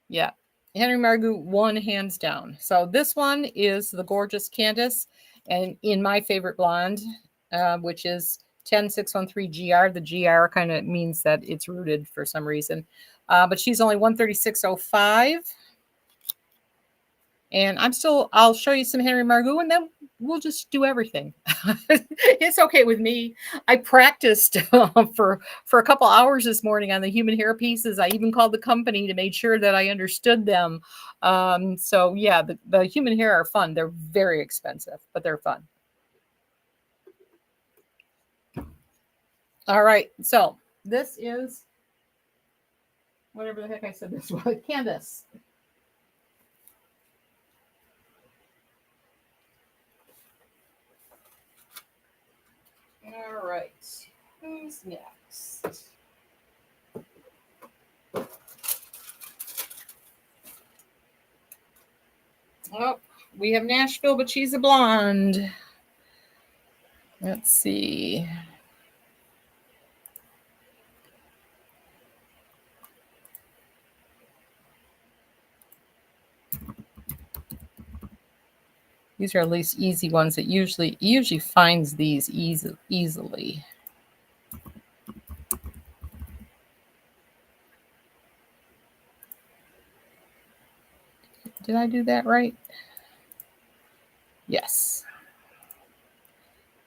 Yeah. Henry Margaux won hands down. So this one is the gorgeous Candace, and in my favorite blonde, which is 10613GR. The GR kind of means that it's rooted for some reason. But she's only 136.05. And I'll show you some Henry Margaux, and then we'll just do everything. It's okay with me. I practiced for a couple hours this morning on the human hair pieces. I even called the company to make sure that I understood them. So yeah, the human hair are fun. They're very expensive, but they're fun. All right, so this is whatever the heck I said this was, Candace. All right, who's next? Oh, we have Nashville, but she's a blonde. Let's see. These are at least easy ones that usually finds these easily. Did I do that right? Yes.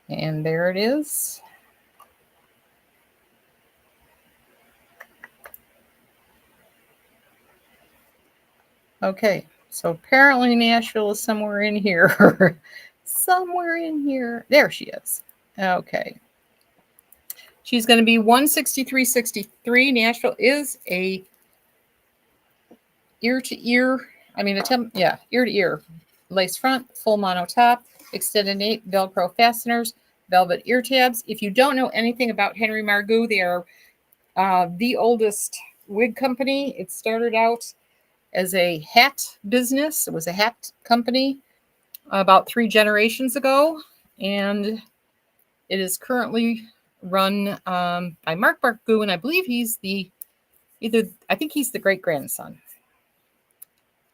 And there it is. Okay, so apparently Nashville is somewhere in here. Somewhere in here. There she is. Okay. She's going to be 163.63. Nashville is a ear to ear lace front, full mono top, extended nape, Velcro fasteners, velvet ear tabs. If you don't know anything about Henry Margaux, they are the oldest wig company. It started out as a hat business. It was a hat company about 3 generations ago, and it is currently run by Mark Margaux, and I believe he's the great grandson.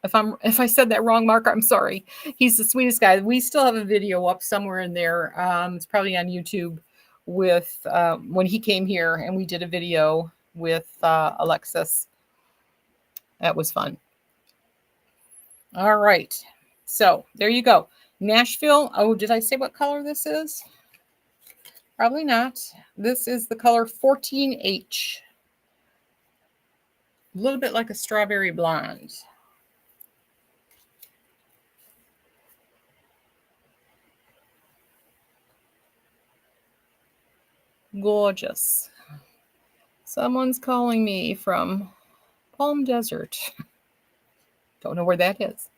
If I said that wrong, Mark, I'm sorry. He's the sweetest guy. We still have a video up somewhere in there. It's probably on YouTube with when he came here, and we did a video with Alexis. That was fun. All right. So there you go. Nashville. Oh, did I say what color this is? Probably not. This is the color 14H. A little bit like a strawberry blonde. Gorgeous. Someone's calling me from Palm Desert. Don't know where that is.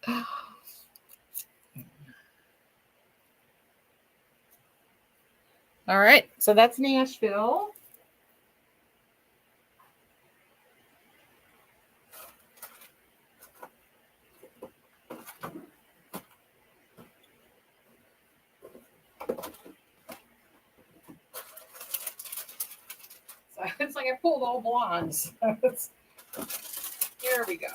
All right, so that's Nashville. So it's like I pulled all blondes. Here we go.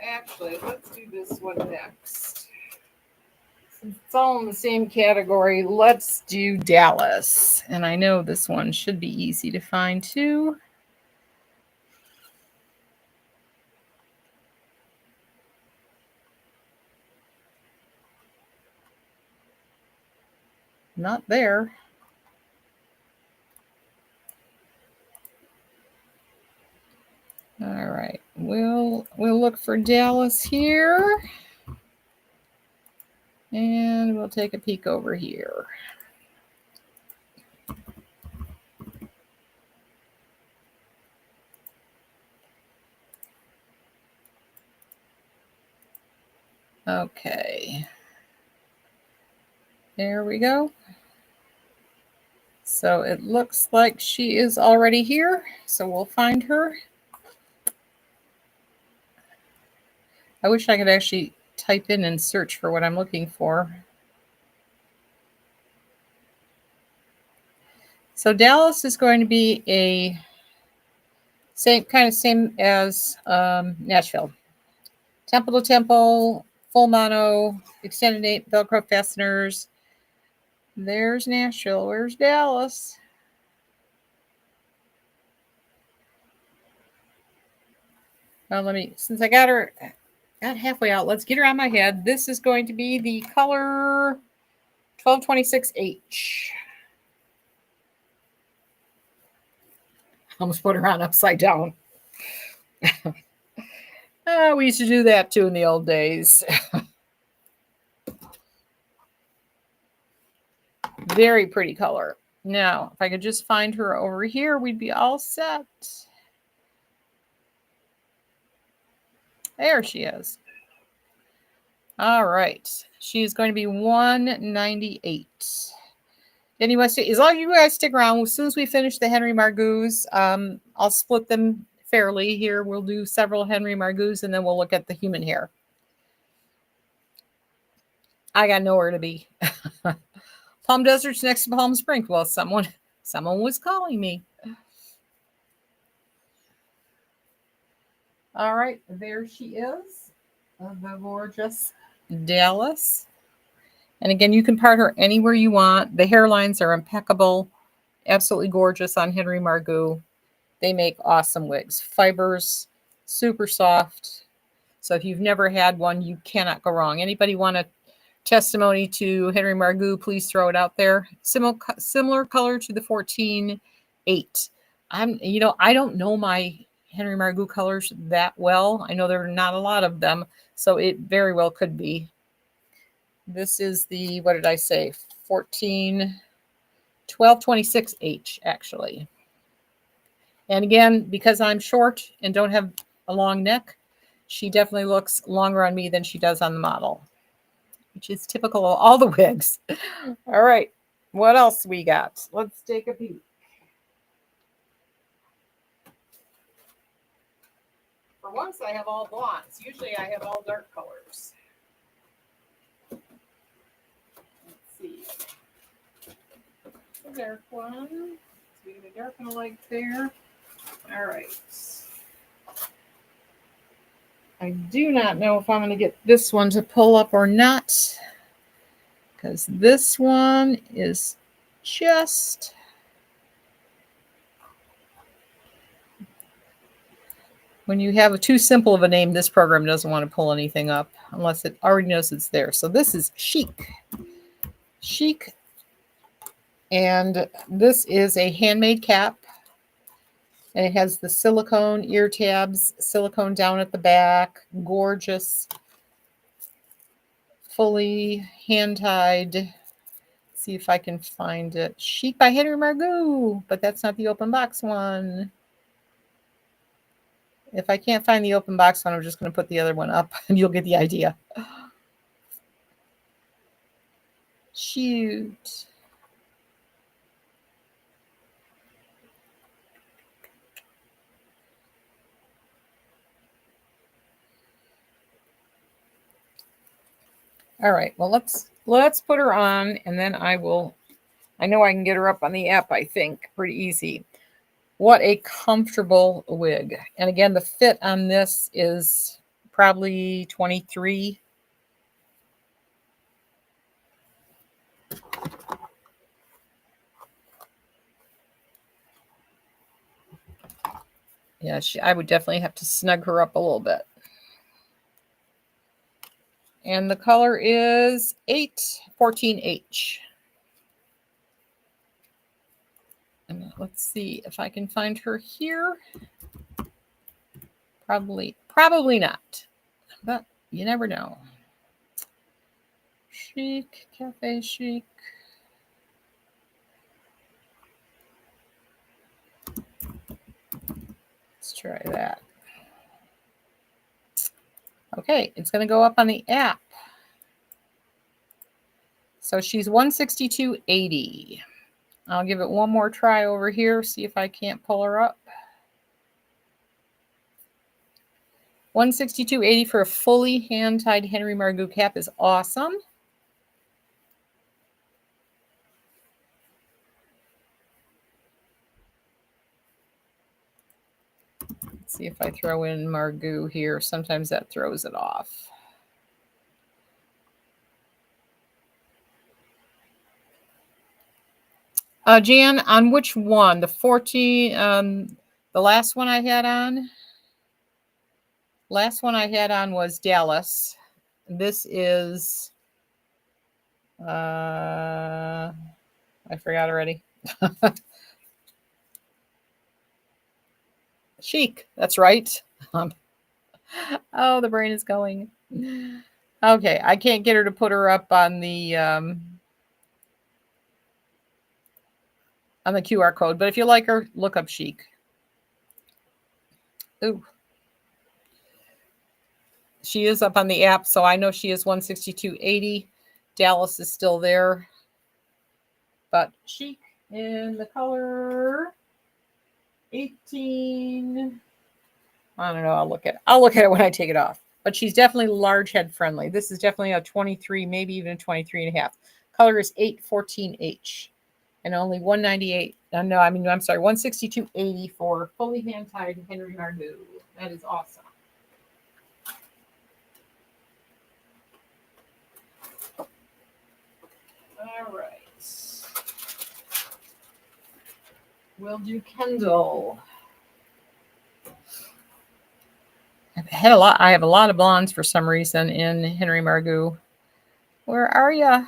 Actually, let's do this one next. Since it's all in the same category, let's do Dallas. And I know this one should be easy to find too. Not there. All right, we'll look for Dallas here. And we'll take a peek over here. Okay. There we go. So it looks like she is already here. So we'll find her. I wish I could actually type in and search for what I'm looking for. So Dallas is going to be a same as Nashville. Temple to temple, full mono, extended 8 Velcro fasteners. There's Nashville. Where's Dallas? Well, since I got halfway out, let's get her on my head. This is going to be the color 1226H. Almost put her on upside down. We used to do that too in the old days. Very pretty color. Now, if I could just find her over here, we'd be all set. There she is. All right. She is going to be $198. Anyway, as long as you guys stick around, as soon as we finish the Henry Margouts, I'll split them fairly here. We'll do several Henry Margouts, and then we'll look at the human hair. I got nowhere to be. Palm Desert's next to Palm Springs. Well, someone was calling me. All right, there she is, the gorgeous Dallas. And again, you can part her anywhere you want. The hairlines are impeccable, absolutely gorgeous on Henry Margou. They make awesome wigs. Fibers, super soft. So if you've never had one, you cannot go wrong. Anybody want a testimony to Henry Margou, please throw it out there. Similar color to the 14-8. I don't know my Henry Margou colors that well. I know there are not a lot of them, so it very well could be. This is the, what did I say? 1226H, actually. And again, because I'm short and don't have a long neck, she definitely looks longer on me than she does on the model, which is typical of all the wigs. All right, what else we got? Let's take a peek. For once, I have all blondes. Usually I have all dark colors. Let's see. The dark one. So we have a dark and a light there. All right. I do not know if I'm going to get this one to pull up or not, because this one is just... When you have too simple of a name, this program doesn't want to pull anything up unless it already knows it's there. So this is Chic. Chic. And this is a handmade cap. And it has the silicone ear tabs, silicone down at the back. Gorgeous. fully hand-tied. See if I can find it. Chic by Henry Margaux, but that's not the open box one. If I can't find the open box one, I'm just going to put the other one up and you'll get the idea. Shoot. All right, well, let's put her on, and then I know I can get her up on the app, I think, pretty easy. What a comfortable wig. And again, the fit on this is probably 23. Yeah, I would definitely have to snug her up a little bit. And the color is 814H. And let's see if I can find her here. Probably not, but you never know. Chic, Cafe Chic. Let's try that. Okay, it's going to go up on the app. So she's 162.80. I'll give it one more try over here, see if I can't pull her up. 162.80 for a fully hand-tied Henry Margaux cap is awesome. Let's see if I throw in Margaux here. Sometimes that throws it off. Jan, on which one? The 14, the last one I had on? Last one I had on was Dallas. This is, I forgot already. Chic, that's right. Oh, the brain is going. Okay, I can't get her to put her up on the QR code, but if you like her, look up Chic. Ooh. She is up on the app, so I know she is 162.80. Dallas is still there. But Chic in the color 18. I don't know. I'll look at it when I take it off. But she's definitely large head friendly. This is definitely a 23, maybe even a 23 and a half. Color is 814H. And only 198. No, I'm sorry, 162.80 for fully hand tied Henry Margaux. That is awesome. All right. We'll do Kendall. I have a lot of blondes for some reason in Henry Margaux. Where are you?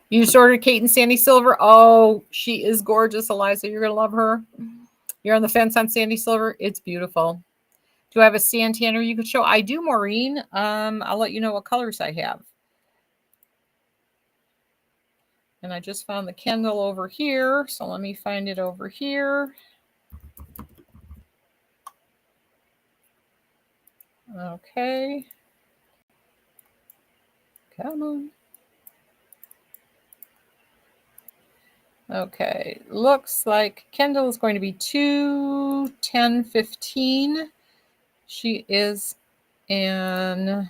You just ordered Kate and Sandy Silver. Oh, she is gorgeous, Eliza. You're going to love her. You're on the fence on Sandy Silver. It's beautiful. Do I have a sand tanner you could show? I do, Maureen. I'll let you know what colors I have. And I just found the Kendall over here. So let me find it over here. Okay. Come on. Okay. Looks like Kendall is going to be 210.15. She is in...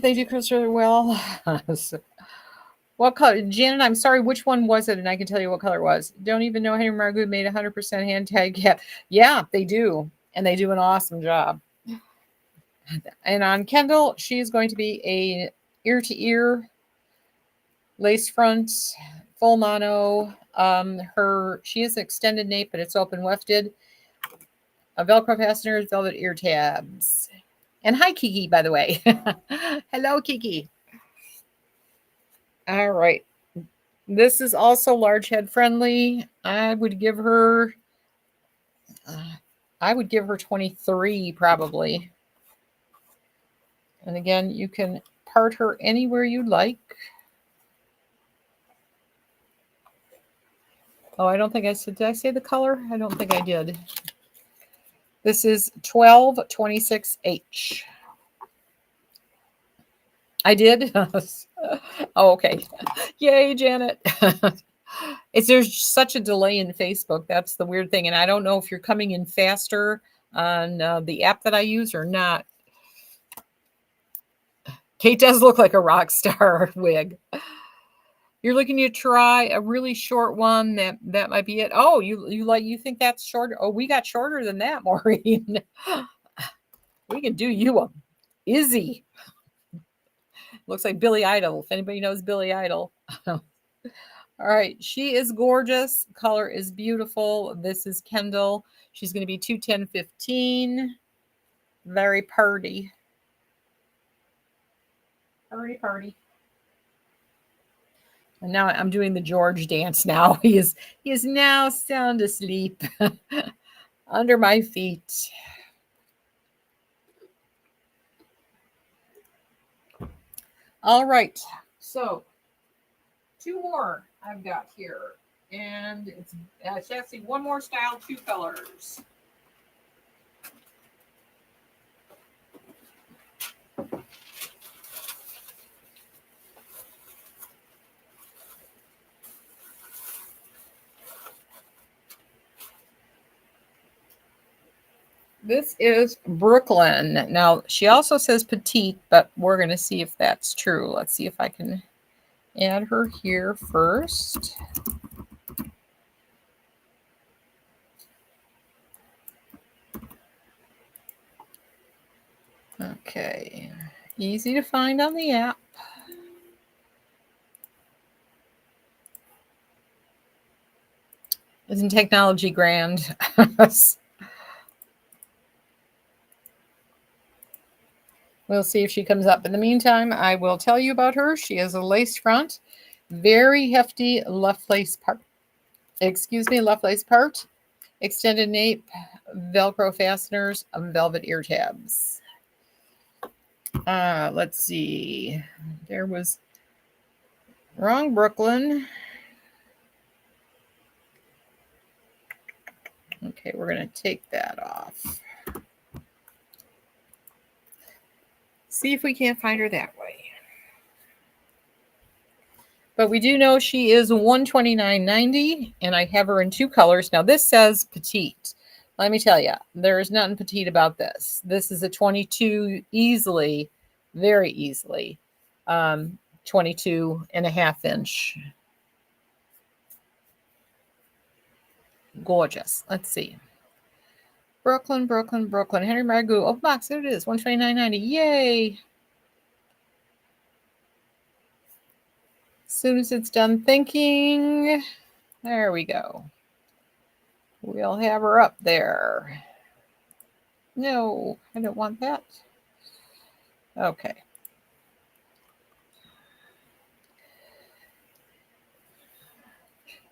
they do close really well. What color? Janet, I'm sorry, which one was it? And I can tell you what color it was. Don't even know Henry Margaux made 100% hand tag cap. Yeah, they do. And they do an awesome job. And on Kendall, she's going to be a ear-to-ear lace front, full mono. She is extended nape, but it's open wefted. Velcro fasteners, velvet ear tabs. And hi, Kiki, by the way. Hello, Kiki. All right. This is also large head friendly. I would give her 23 probably. And again, you can part her anywhere you like. Oh, I don't think I said, did I say the color? I don't think I did. This is 1226H. I did? Oh, okay. Yay, Janet. There's such a delay in Facebook. That's the weird thing. And I don't know if you're coming in faster on the app that I use or not. Kate does look like a rock star wig. You're looking to try a really short one. That might be it. Oh, you think that's short? Oh, we got shorter than that, Maureen. We can do you a Izzy. Looks like Billy Idol. If anybody knows Billy Idol. All right, she is gorgeous. Color is beautiful. This is Kendall. She's going to be 210.15. Very party. Party. And now I'm doing the George dance now. He is now sound asleep under my feet. All right. So 2 more I've got here. And it's actually one more style, 2 colors. This is Brooklyn. Now, she also says petite, but we're going to see if that's true. Let's see if I can add her here first. Okay. Easy to find on the app. Isn't technology grand? We'll see if she comes up. In the meantime, I will tell you about her. She has a lace front, very hefty left lace part. Left lace part, extended nape, Velcro fasteners, velvet ear tabs. Let's see. There was wrong Brooklyn. Okay, we're going to take that off. See if we can't find her that way. But we do know she is $129.90, and I have her in 2 colors. Now, this says petite. Let me tell you, there is nothing petite about this. This is a 22 easily, very easily, 22.5 inch. Gorgeous. Let's see. Brooklyn. Henry Margoo. Oh, box, there it is. $129.90. Yay. As soon as it's done thinking, there we go. We'll have her up there. No, I don't want that. Okay.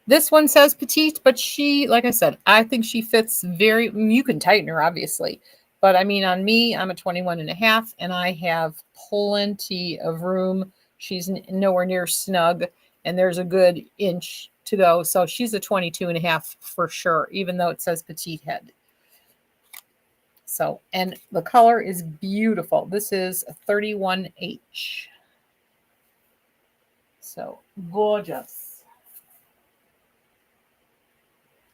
This one says petite, but she, like I said, I think she fits very, you can tighten her, obviously. But I mean, on me, I'm a 21.5, and I have plenty of room. She's nowhere near snug, and there's a good inch to go. So she's a 22.5 for sure, even though it says petite head. So, and the color is beautiful. This is 31H. So gorgeous.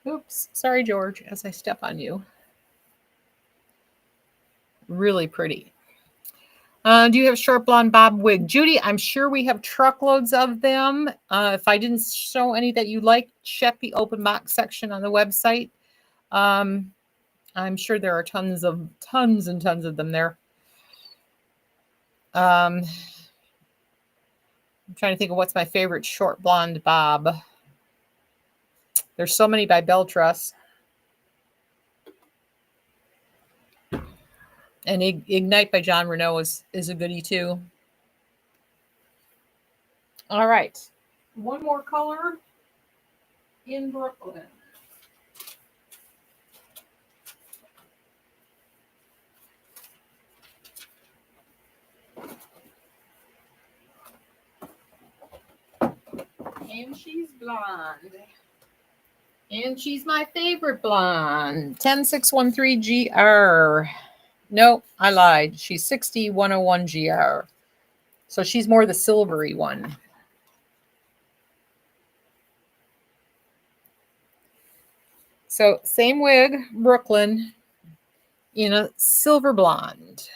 Oops, sorry, George, as I step on you. Really pretty. Do you have short blonde bob wig? Judy, I'm sure we have truckloads of them. If I didn't show any that you like, check the open box section on the website. I'm sure there are tons and tons of them there. I'm trying to think of what's my favorite short blonde bob. There's so many by Beltrus. And Ignite by John Renault is a goodie too. All right. One more color in Brooklyn. And she's blonde. And she's my favorite blonde. 10613GR. Nope, I lied. She's 60101GR. So she's more the silvery one. So same wig, Brooklyn, in a silver blonde.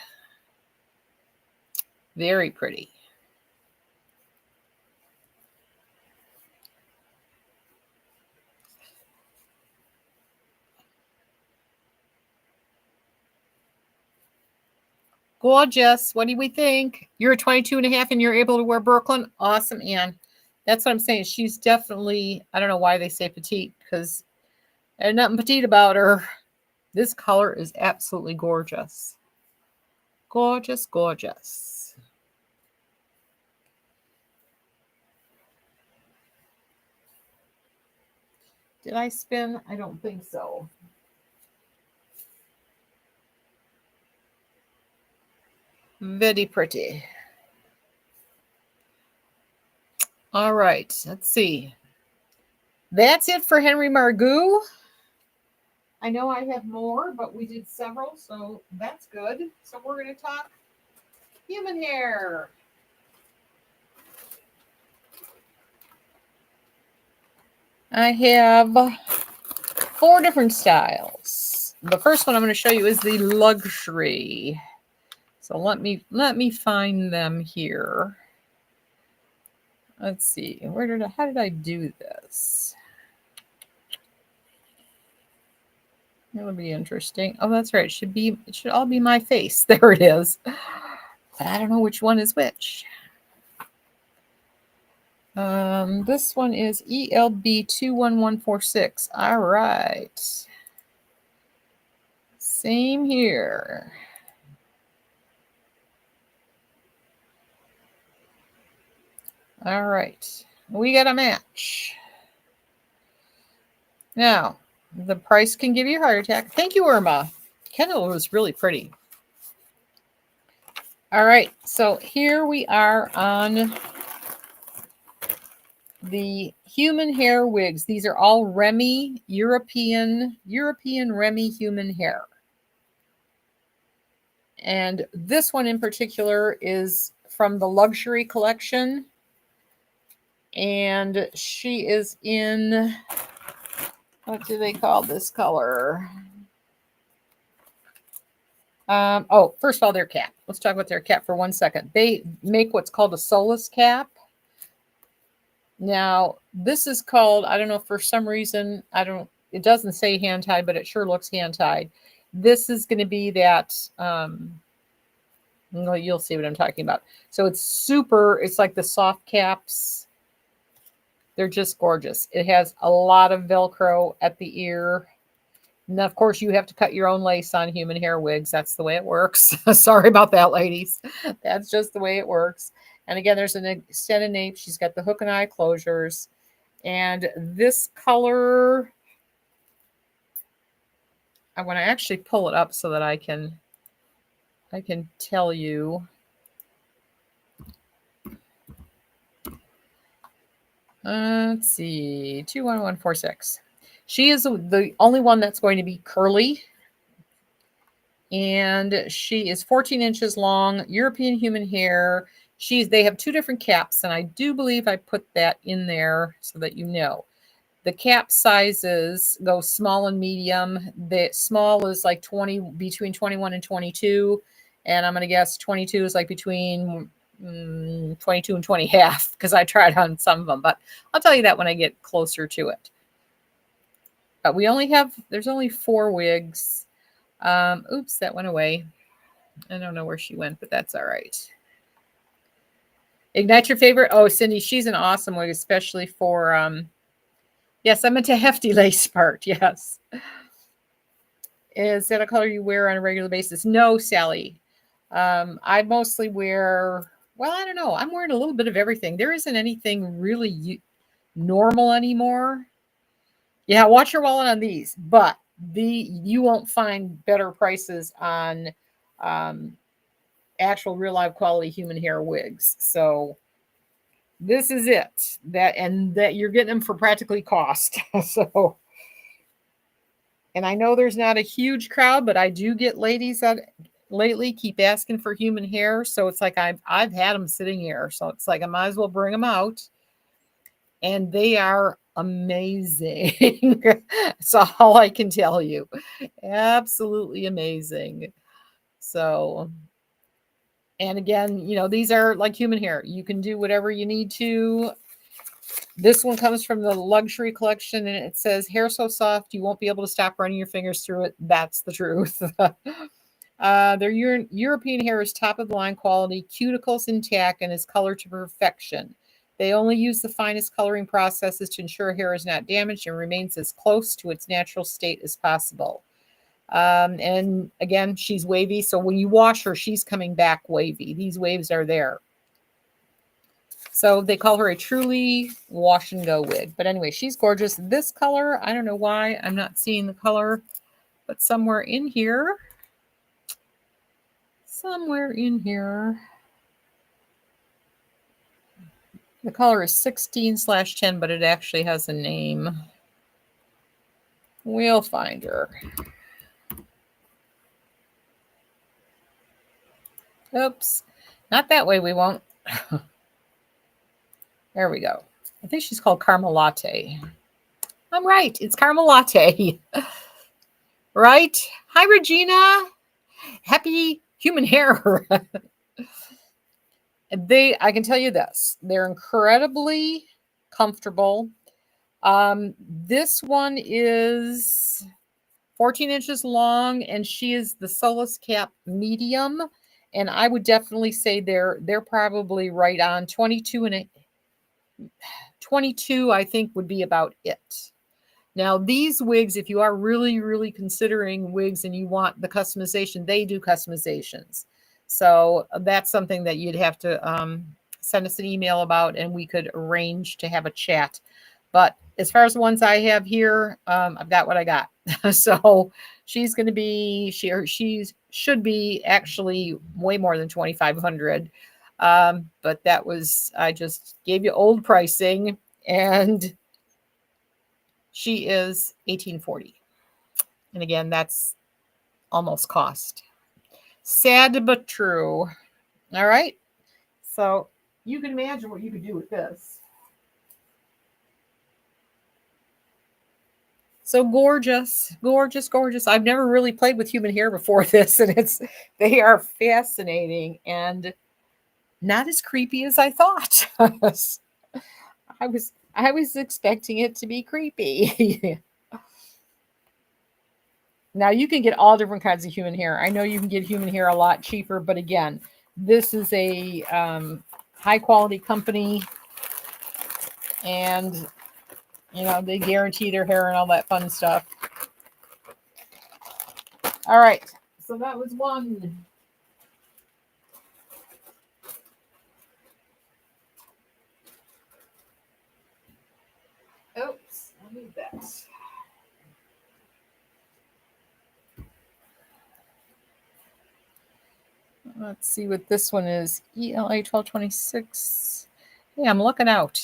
Very pretty. Gorgeous. What do we think? You're a 22 and a half and you're able to wear Brooklyn? Awesome, Anne. That's what I'm saying. She's definitely, I don't know why they say petite, because there's nothing petite about her. This color is absolutely gorgeous. Gorgeous, gorgeous. Did I spin? I don't think so. Very pretty. All right, let's see. That's it for Henry Margaux. I know I have more, but we did several, so that's good. So we're going to talk human hair. I have 4 different styles. The first one I'm going to show you is the luxury. So let me find them here. Let's see. How did I do this? It'll be interesting. Oh, that's right. It should all be my face. There it is. But I don't know which one is which. This one is ELB21146. All right. Same here. All right. We got a match. Now, the price can give you a heart attack. Thank you, Irma. Kendall was really pretty. All right. So here we are on the human hair wigs. These are all Remy European Remy human hair. And this one in particular is from the luxury collection. And she is in, what do they call this color? First of all, their cap. Let's talk about their cap for 1 second. They make what's called a Solus cap. Now, this is called, I don't know, for some reason, it doesn't say hand tied, but it sure looks hand tied. This is going to be that, you'll see what I'm talking about. So it's like the soft caps. They're just gorgeous. It has a lot of Velcro at the ear. And of course, you have to cut your own lace on human hair wigs. That's the way it works. Sorry about that, ladies. That's just the way it works. And again, there's an extended nape. She's got the hook and eye closures. And this color, I want to actually pull it up so that I can tell you. Let's see, 21146. She is the only one that's going to be curly. And she is 14 inches long, European human hair. They have 2 different caps, and I do believe I put that in there so that you know. The cap sizes go small and medium. The small is like between 21 and 22. And I'm going to guess 22 is like between 22 and 20 half, because I tried on some of them, but I'll tell you that when I get closer to it. But there's only 4 wigs. Oops, that went away. I don't know where she went, but that's all right. Ignite your favorite. Oh, Cindy, she's an awesome wig, especially for, yes, I meant a hefty lace part. Yes. Is that a color you wear on a regular basis? No, Sally. I mostly wear, well, I don't know. I'm wearing a little bit of everything. There isn't anything really normal anymore. Yeah, watch your wallet on these, but you won't find better prices on um, actual real live quality human hair wigs. So this is it. That you're getting them for practically cost. So, and I know there's not a huge crowd, but I do get ladies that lately keep asking for human hair. So it's like I've had them sitting here. So it's like I might as well bring them out. And they are amazing. That's all I can tell you. Absolutely amazing. So, and again, these are like human hair. You can do whatever you need to. This one comes from the luxury collection and it says hair so soft you won't be able to stop running your fingers through it. That's the truth. Their European hair is top of the line quality, cuticles intact, and is colored to perfection. They only use the finest coloring processes to ensure hair is not damaged and remains as close to its natural state as possible. And again, she's wavy, so when you wash her, she's coming back wavy. These waves are there. So they call her a truly wash and go wig. But anyway, she's gorgeous. This color, I don't know why I'm not seeing the color, but somewhere in here, the color is 16/10, but it actually has a name. We'll find her. Oops. Not that way, we won't. There we go. I think she's called Caramel Latte. I'm right. It's Caramel Latte. Right? Hi, Regina. Happy human hair. I can tell you this. They're incredibly comfortable. This one is 14 inches long, and she is the Solus Cap medium. And I would definitely say they're probably right on 22, I think would be about it. Now, these wigs, if you are really, really considering wigs and you want the customization, they do customizations. So that's something that you'd have to send us an email about, and we could arrange to have a chat. But as far as the ones I have here, I've got what I got. So she's going to be, she should be actually way more than 2,500. But that was, I just gave you old pricing, and she is 1840. And again, that's almost cost. Sad but true. All right. So you can imagine what you could do with this. So gorgeous, gorgeous, gorgeous. I've never really played with human hair before this, and they are fascinating and not as creepy as I thought. I was expecting it to be creepy. Now you can get all different kinds of human hair. I know you can get human hair a lot cheaper, but again, this is a high quality company, and they guarantee their hair and all that fun stuff. All right, so that was one. Oops, I'll move that. Let's see what this one is. ELA 1226. Yeah, I'm looking out.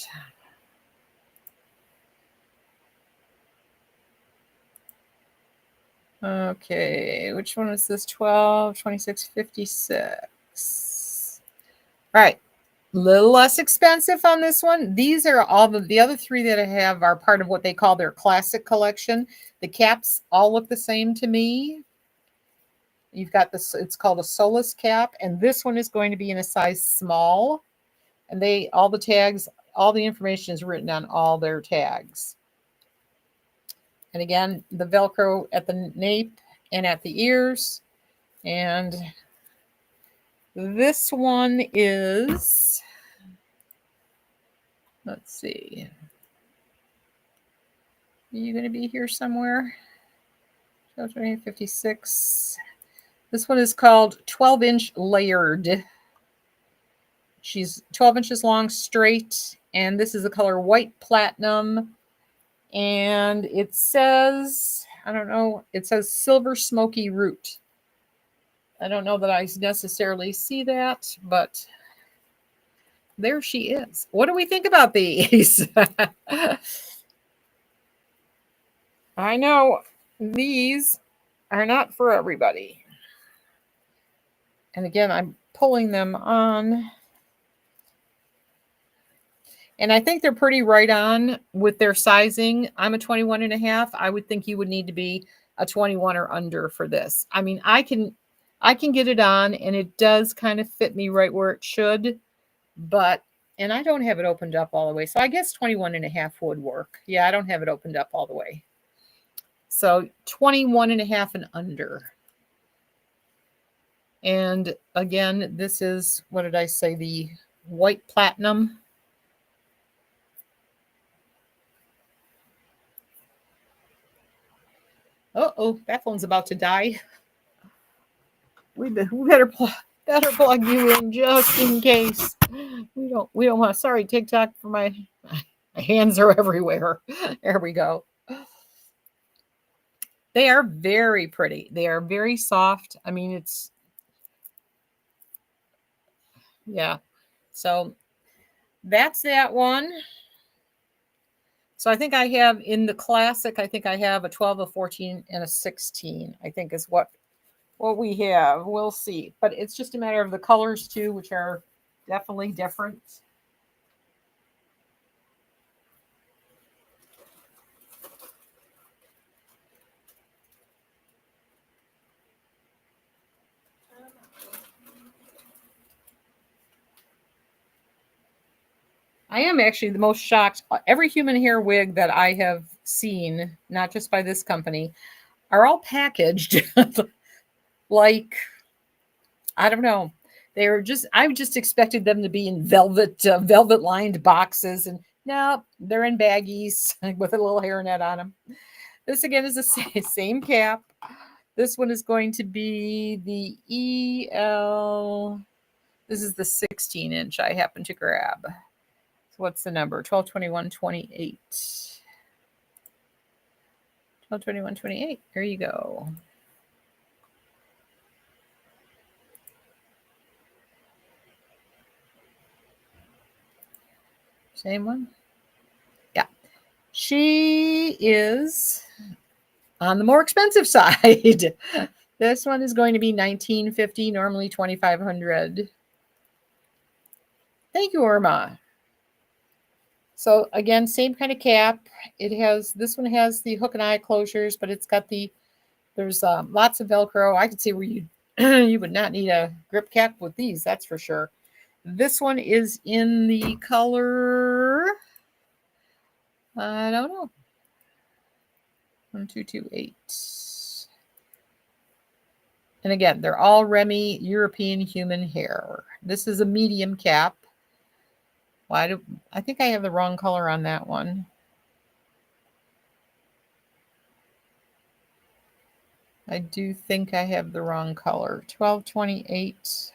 Okay, which one is this? 122656. All right, little less expensive on this one. These are all the other three that I have are part of what they call their classic collection. The caps all look the same to me. You've got this, it's called a Solus cap, and this one is going to be in a size small. And all the tags, all the information is written on all their tags. And again, the Velcro at the nape and at the ears. And this one is, let's see. Are you going to be here somewhere? 56. This one is called 12-inch layered. She's 12 inches long, straight, and this is the color white platinum. And it says, I don't know, it says silver smoky root. I don't know that I necessarily see that, but there she is. What do we think about these? I know these are not for everybody. And again, I'm pulling them on. And I think they're pretty right on with their sizing. I'm a 21 and a half. I would think you would need to be a 21 or under for this. I mean, I can get it on and it does kind of fit me right where it should, but and I don't have it opened up all the way. So I guess 21 and a half would work. Yeah, I don't have it opened up all the way. So 21 and a half and under. And again, this is, what did I say? The white platinum. Uh-oh, that phone's about to die. We better plug you in just in case. We don't want to. Sorry, TikTok, for my hands are everywhere. There we go. They are very pretty. They are very soft. I mean, it's, yeah. So that's that one. So I think I have in the classic, I think I have a 12, a 14, and a 16, I think is what we have. We'll see. But it's just a matter of the colors too, which are definitely different. I am actually the most shocked. Every human hair wig that I have seen, not just by this company, are all packaged like, I don't know. They're just, I just expected them to be in velvet lined boxes, and no, they're in baggies with a little hairnet on them. This again is the same cap. This one is going to be the EL. This is the 16-inch I happen to grab. So what's the number? 12, 21, 28. 12, 21, 28. There you go. Same one? Yeah. She is on the more expensive side. This one is going to be $19.50, normally $2,500. Thank you, Irma. So again, same kind of cap. It has, this one has the hook and eye closures, but it's got the, there's lots of Velcro. I could see where you you would not need a grip cap with these, that's for sure. This one is in the color, I don't know, 1228. And again, they're all Remy European human hair. This is a medium cap. I think I have the wrong color on that one. I do think I have the wrong color. 1228.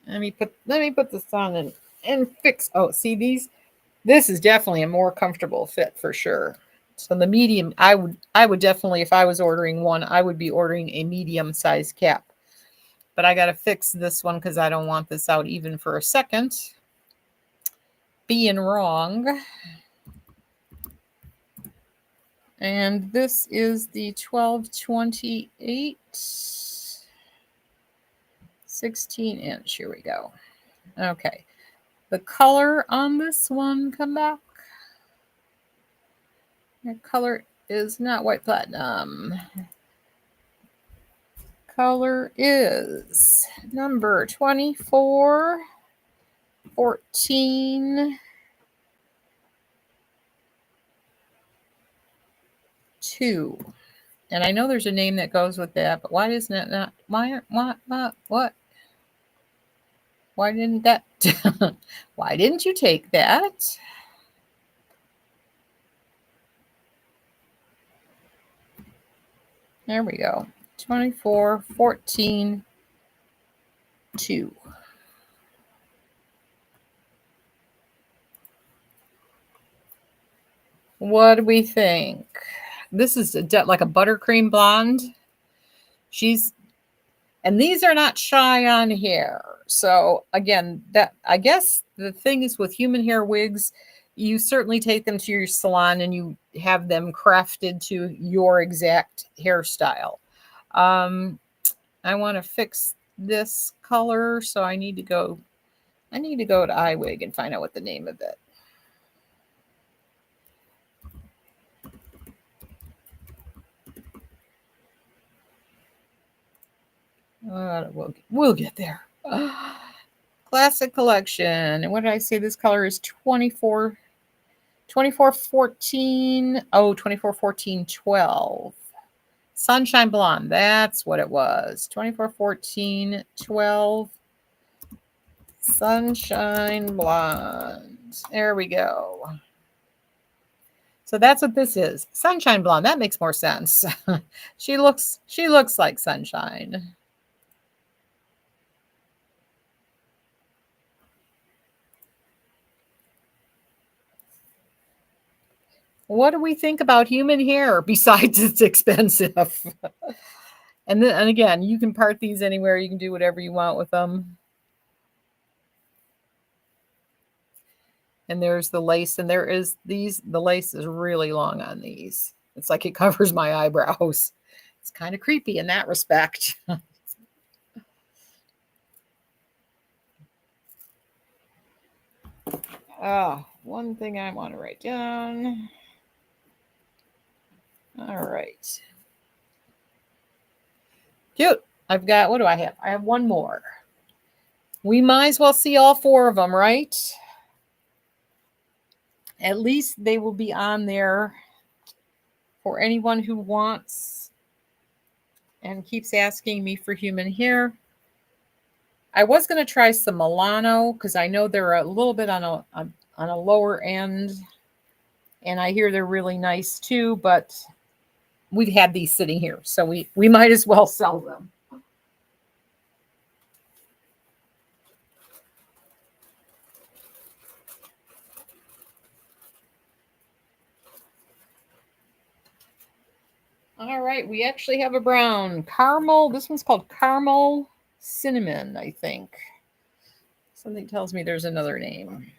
Let me put this on and fix. Oh, see these? This is definitely a more comfortable fit for sure. So the medium, I would definitely, if I was ordering one, I would be ordering a medium size cap. But I got to fix this one because I don't want this out even for a second. Being wrong. And this is the 1228 16-inch. Here we go. Okay. The color on this one, come back. The color is not white platinum. Color is number 2414 2. And I know there's a name that goes with that, but why isn't it not? What? Why didn't that? Why didn't you take that? There we go. 24, 14, 2. What do we think? This is like a buttercream blonde. And these are not shy on hair. So again, that I guess the thing is with human hair wigs, you certainly take them to your salon and you have them crafted to your exact hairstyle. Um, I want to fix this color, so I need to go to iWig and find out what the name of it. We'll get there. Classic collection. And what did I say? This color is 24, 14. Oh, 24, 14, 12. Sunshine Blonde. That's what it was. 24, 14, 12. Sunshine Blonde. There we go. So that's what this is. Sunshine Blonde. That makes more sense. She looks like sunshine. What do we think about human hair besides it's expensive? And again, you can part these anywhere. You can do whatever you want with them. And there's the lace, and the lace is really long on these. It's like it covers my eyebrows. It's kind of creepy in that respect. Oh, one thing I want to write down. All right. Cute. I've got, what do I have? I have one more. We might as well see all 4 of them, right? At least they will be on there for anyone who wants and keeps asking me for human hair. I was going to try some Milano because I know they're a little bit on a lower end, and I hear they're really nice too, but we've had these sitting here, so we might as well sell them. All right, we actually have a brown caramel. This one's called caramel cinnamon, I think. Something tells me there's another name.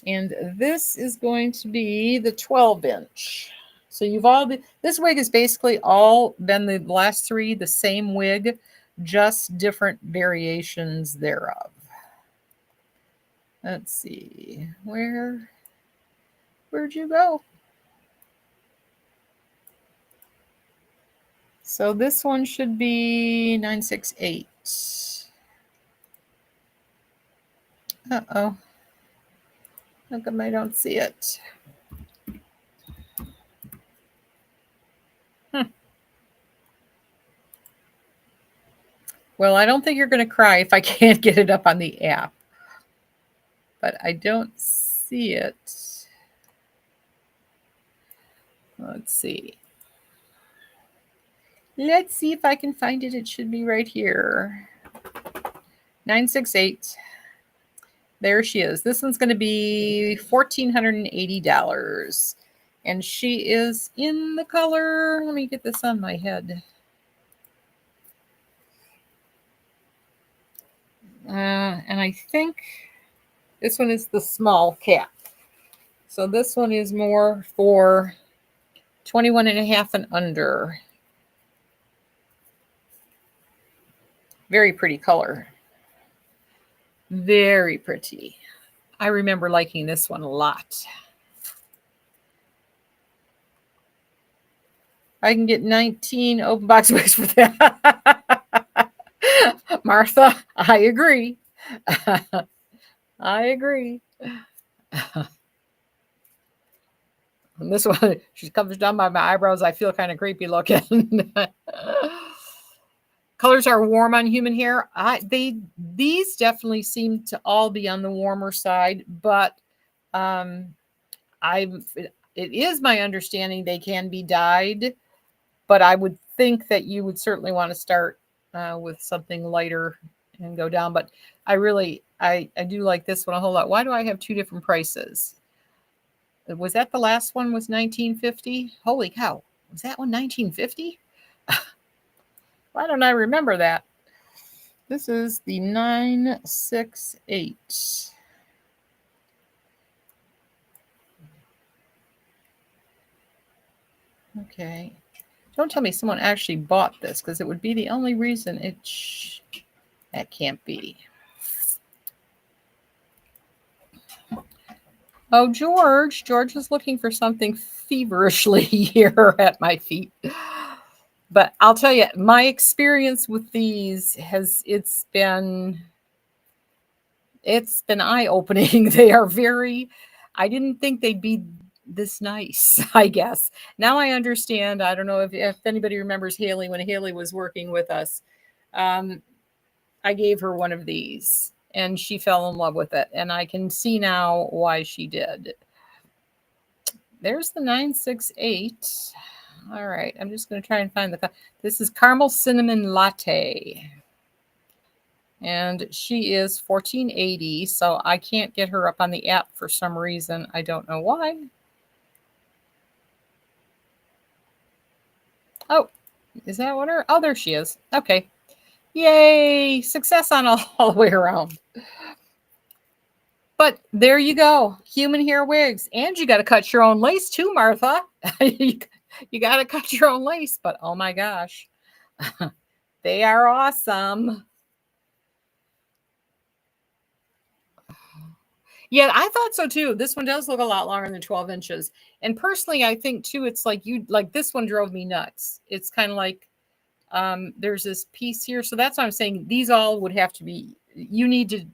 And this is going to be the 12-inch. So this wig has basically all been the last 3, the same wig, just different variations thereof. Let's see, where'd you go? So this one should be 968. Uh-oh. How come I don't see it? Well, I don't think you're going to cry if I can't get it up on the app. But I don't see it. Let's see. Let's see if I can find it. It should be right here. 968. There she is. This one's going to be $1,480. And she is in the color. Let me get this on my head. And I think this one is the small cap. So this one is more for 21 and a half and under. Very pretty color. Very pretty. I remember liking this one a lot. I can get 19 open box wigs for that. Martha, I agree. I agree. And this one, she comes down by my eyebrows. I feel kind of creepy looking. Colors are warm on human hair. These definitely seem to all be on the warmer side, but it is my understanding they can be dyed, but I would think that you would certainly want to start with something lighter and go down. But I do like this one a whole lot. Why do I have two different prices? Was that the last one was 1950? Holy cow. Was that one 1950? Why don't I remember that? This is the 968. Okay. Don't tell me someone actually bought this, because it would be the only reason that can't be. Oh, George. George is looking for something feverishly here at my feet. But I'll tell you, my experience with these it's been eye-opening. They are I didn't think they'd be this nice, I guess. Now I understand. I don't know if anybody remembers Haley when Haley was working with us. I gave her one of these and she fell in love with it. And I can see now why she did. There's the 968. All right. I'm just going to try and find this is Caramel Cinnamon Latte. And she is $14.80, so I can't get her up on the app for some reason. I don't know why. Oh, is that what her? Oh, there she is. Okay. Yay! Success on all the way around. But there you go. Human hair wigs. And you got to cut your own lace too, Martha. You got to cut your own lace. But oh my gosh. They are awesome. Yeah, I thought so too. This one does look a lot longer than 12 inches. And personally, I think too, it's like this one drove me nuts. It's kind of like there's this piece here. So that's what I'm saying. These all would have to be, you need to,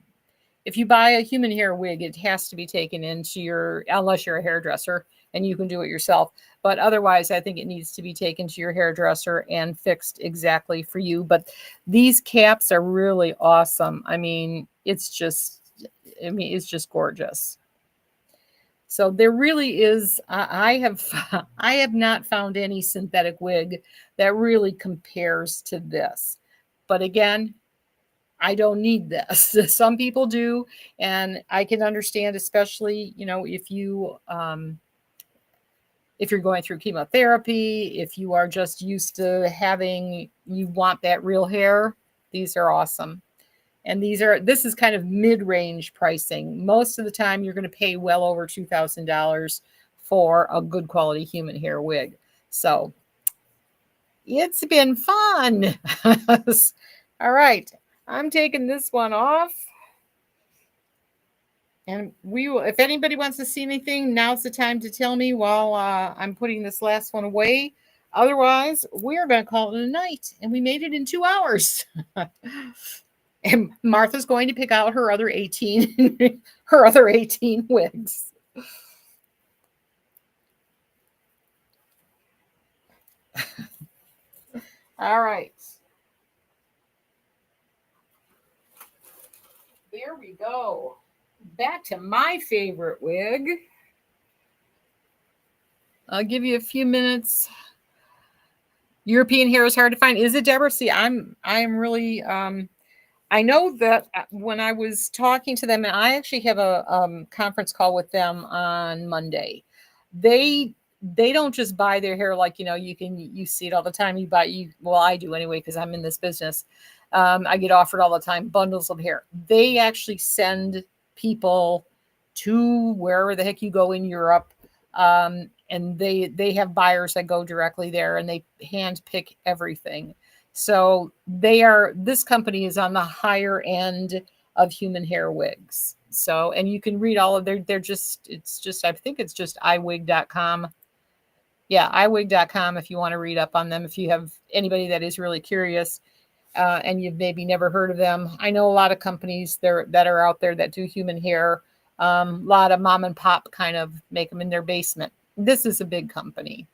if you buy a human hair wig, it has to be taken into unless you're a hairdresser and you can do it yourself. But otherwise, I think it needs to be taken to your hairdresser and fixed exactly for you. But these caps are really awesome. I mean, it's just gorgeous. So there really is, I have not found any synthetic wig that really compares to this. But again, I don't need this. Some people do, and I can understand, especially, if you're going through chemotherapy, if you are just used to you want that real hair, these are awesome. And this is kind of mid-range pricing. Most of the time you're going to pay well over $2,000 for a good quality human hair wig. So it's been fun. All right. I'm taking this one off. And we will, if anybody wants to see anything, now's the time to tell me while I'm putting this last one away. Otherwise, we're going to call it a night. And we made it in 2 hours. And Martha's going to pick out her other 18 wigs. All right. There we go. Back to my favorite wig. I'll give you a few minutes. European hair is hard to find. Is it, Deborah? See, I'm really I know that when I was talking to them, and I actually have a conference call with them on Monday. They don't just buy their hair like, you see it all the time. Well, I do anyway, because I'm in this business. I get offered all the time bundles of hair. They actually send people to wherever the heck you go in Europe. And they have buyers that go directly there and they hand pick everything. So this company is on the higher end of human hair wigs. So, and you can read all of I think it's just iwig.com. Yeah, iwig.com if you want to read up on them. If you have anybody that is really curious and you've maybe never heard of them. I know a lot of companies that are out there that do human hair. A lot of mom and pop kind of make them in their basement. This is a big company.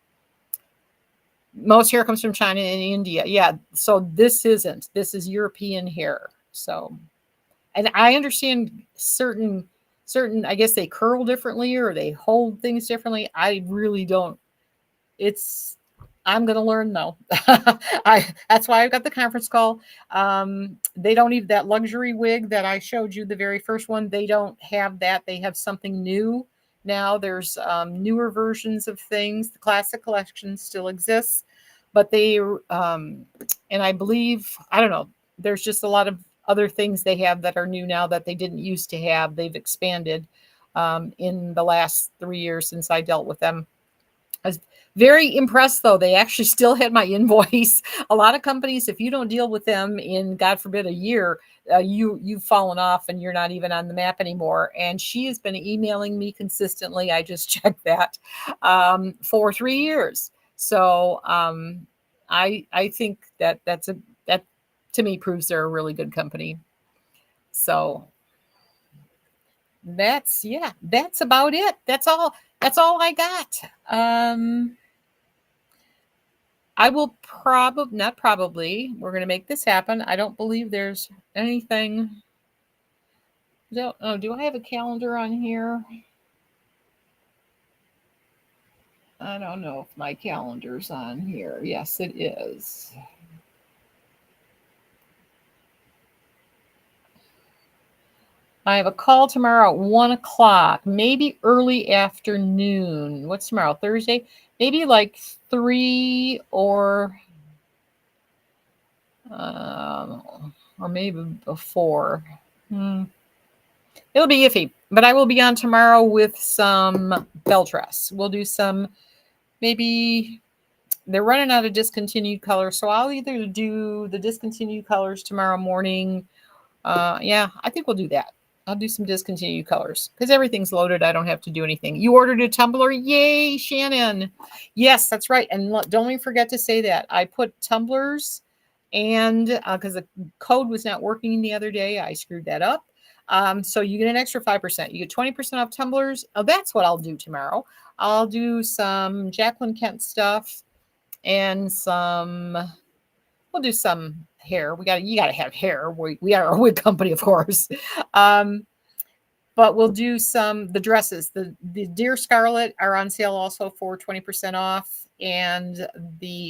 Most hair comes from China and India. Yeah. So this is European hair. So, and I understand certain certain, I guess they curl differently or they hold things differently. I really don't. It's I'm gonna learn though. That's why I've got the conference call. They don't even that luxury wig that I showed you, the very first one. They don't have that. They have something new now. There's newer versions of things. The classic collection still exists, but and I believe, I don't know. There's just a lot of other things they have that are new now that they didn't used to have. They've expanded in the last 3 years since I dealt with them. I was very impressed, though. They actually still had my invoice. A lot of companies, if you don't deal with them in, God forbid, a year, you've fallen off and you're not even on the map anymore. And she has been emailing me consistently. I just checked that for 3 years. So I think that to me proves they're a really good company. So that's about it. That's all I got. I will probably, not probably, we're going to make this happen. I don't believe there's anything. Oh, do I have a calendar on here? I don't know if my calendar's on here. Yes, it is. I have a call tomorrow at 1 o'clock, maybe early afternoon. What's tomorrow? Thursday? Maybe like 3 or maybe before. It'll be iffy, but I will be on tomorrow with some bell dress. We'll do some, maybe they're running out of discontinued colors, so I'll either do the discontinued colors tomorrow morning. Yeah, I think we'll do that. I'll do some discontinued colors because everything's loaded. I don't have to do anything. You ordered a tumbler. Yay, Shannon. Yes, that's right. And don't even forget to say that. I put tumblers and because the code was not working the other day, I screwed that up. So you get an extra 5%. You get 20% off tumblers. Oh, that's what I'll do tomorrow. I'll do some Jacqueline Kent stuff and we'll do some hair. You gotta have hair. We are a wig company, of course. But we'll do the dresses. The Dear Scarlet are on sale also for 20% off, and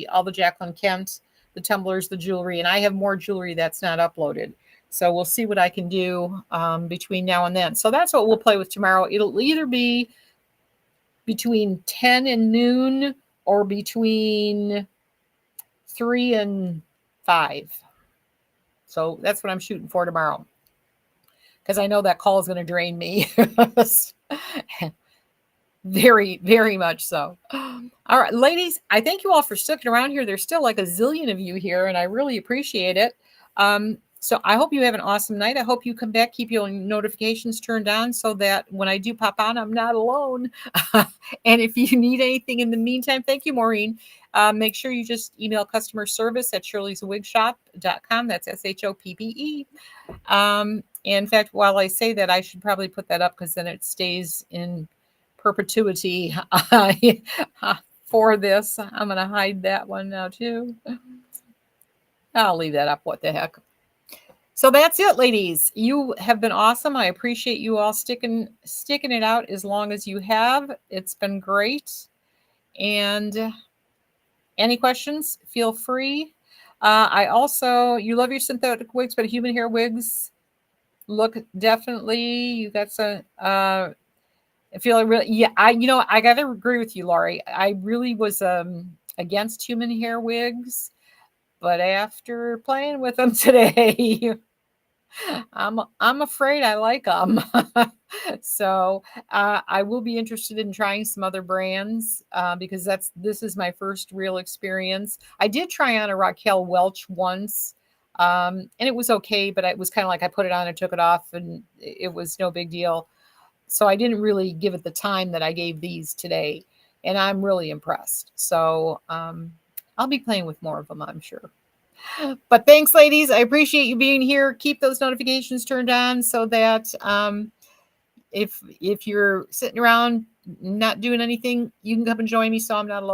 all the Jacqueline Kent, the tumblers, the jewelry, and I have more jewelry that's not uploaded. So we'll see what I can do between now and then. So that's what we'll play with tomorrow. It'll either be between 10 and noon or between 3 and 5. So that's what I'm shooting for tomorrow. Because I know that call is going to drain me. Very, very much so. All right, ladies, I thank you all for sticking around here. There's still like a zillion of you here, and I really appreciate it. So I hope you have an awesome night. I hope you come back, keep your notifications turned on so that when I do pop on, I'm not alone. And if you need anything in the meantime, thank you, Maureen. Make sure you just email customer service at shirleyswigshop.com. That's SHOPPE. In fact, while I say that, I should probably put that up because then it stays in perpetuity for this. I'm going to hide that one now too. I'll leave that up. What the heck? So that's it, ladies. You have been awesome. I appreciate you all sticking it out as long as you have. It's been great. And any questions, feel free. You love your synthetic wigs, but human hair wigs look definitely. You got some. I feel really, yeah. I gotta agree with you, Laurie. I really was against human hair wigs, but after playing with them today, I'm afraid I like them. So I will be interested in trying some other brands because this is my first real experience. I did try on a Raquel Welch once, and it was okay, but it was kind of like I put it on and took it off, and it was no big deal. So I didn't really give it the time that I gave these today, and I'm really impressed. So I'll be playing with more of them, I'm sure. But thanks, ladies. I appreciate you being here. Keep those notifications turned on so that if you're sitting around not doing anything, you can come and join me so I'm not alone.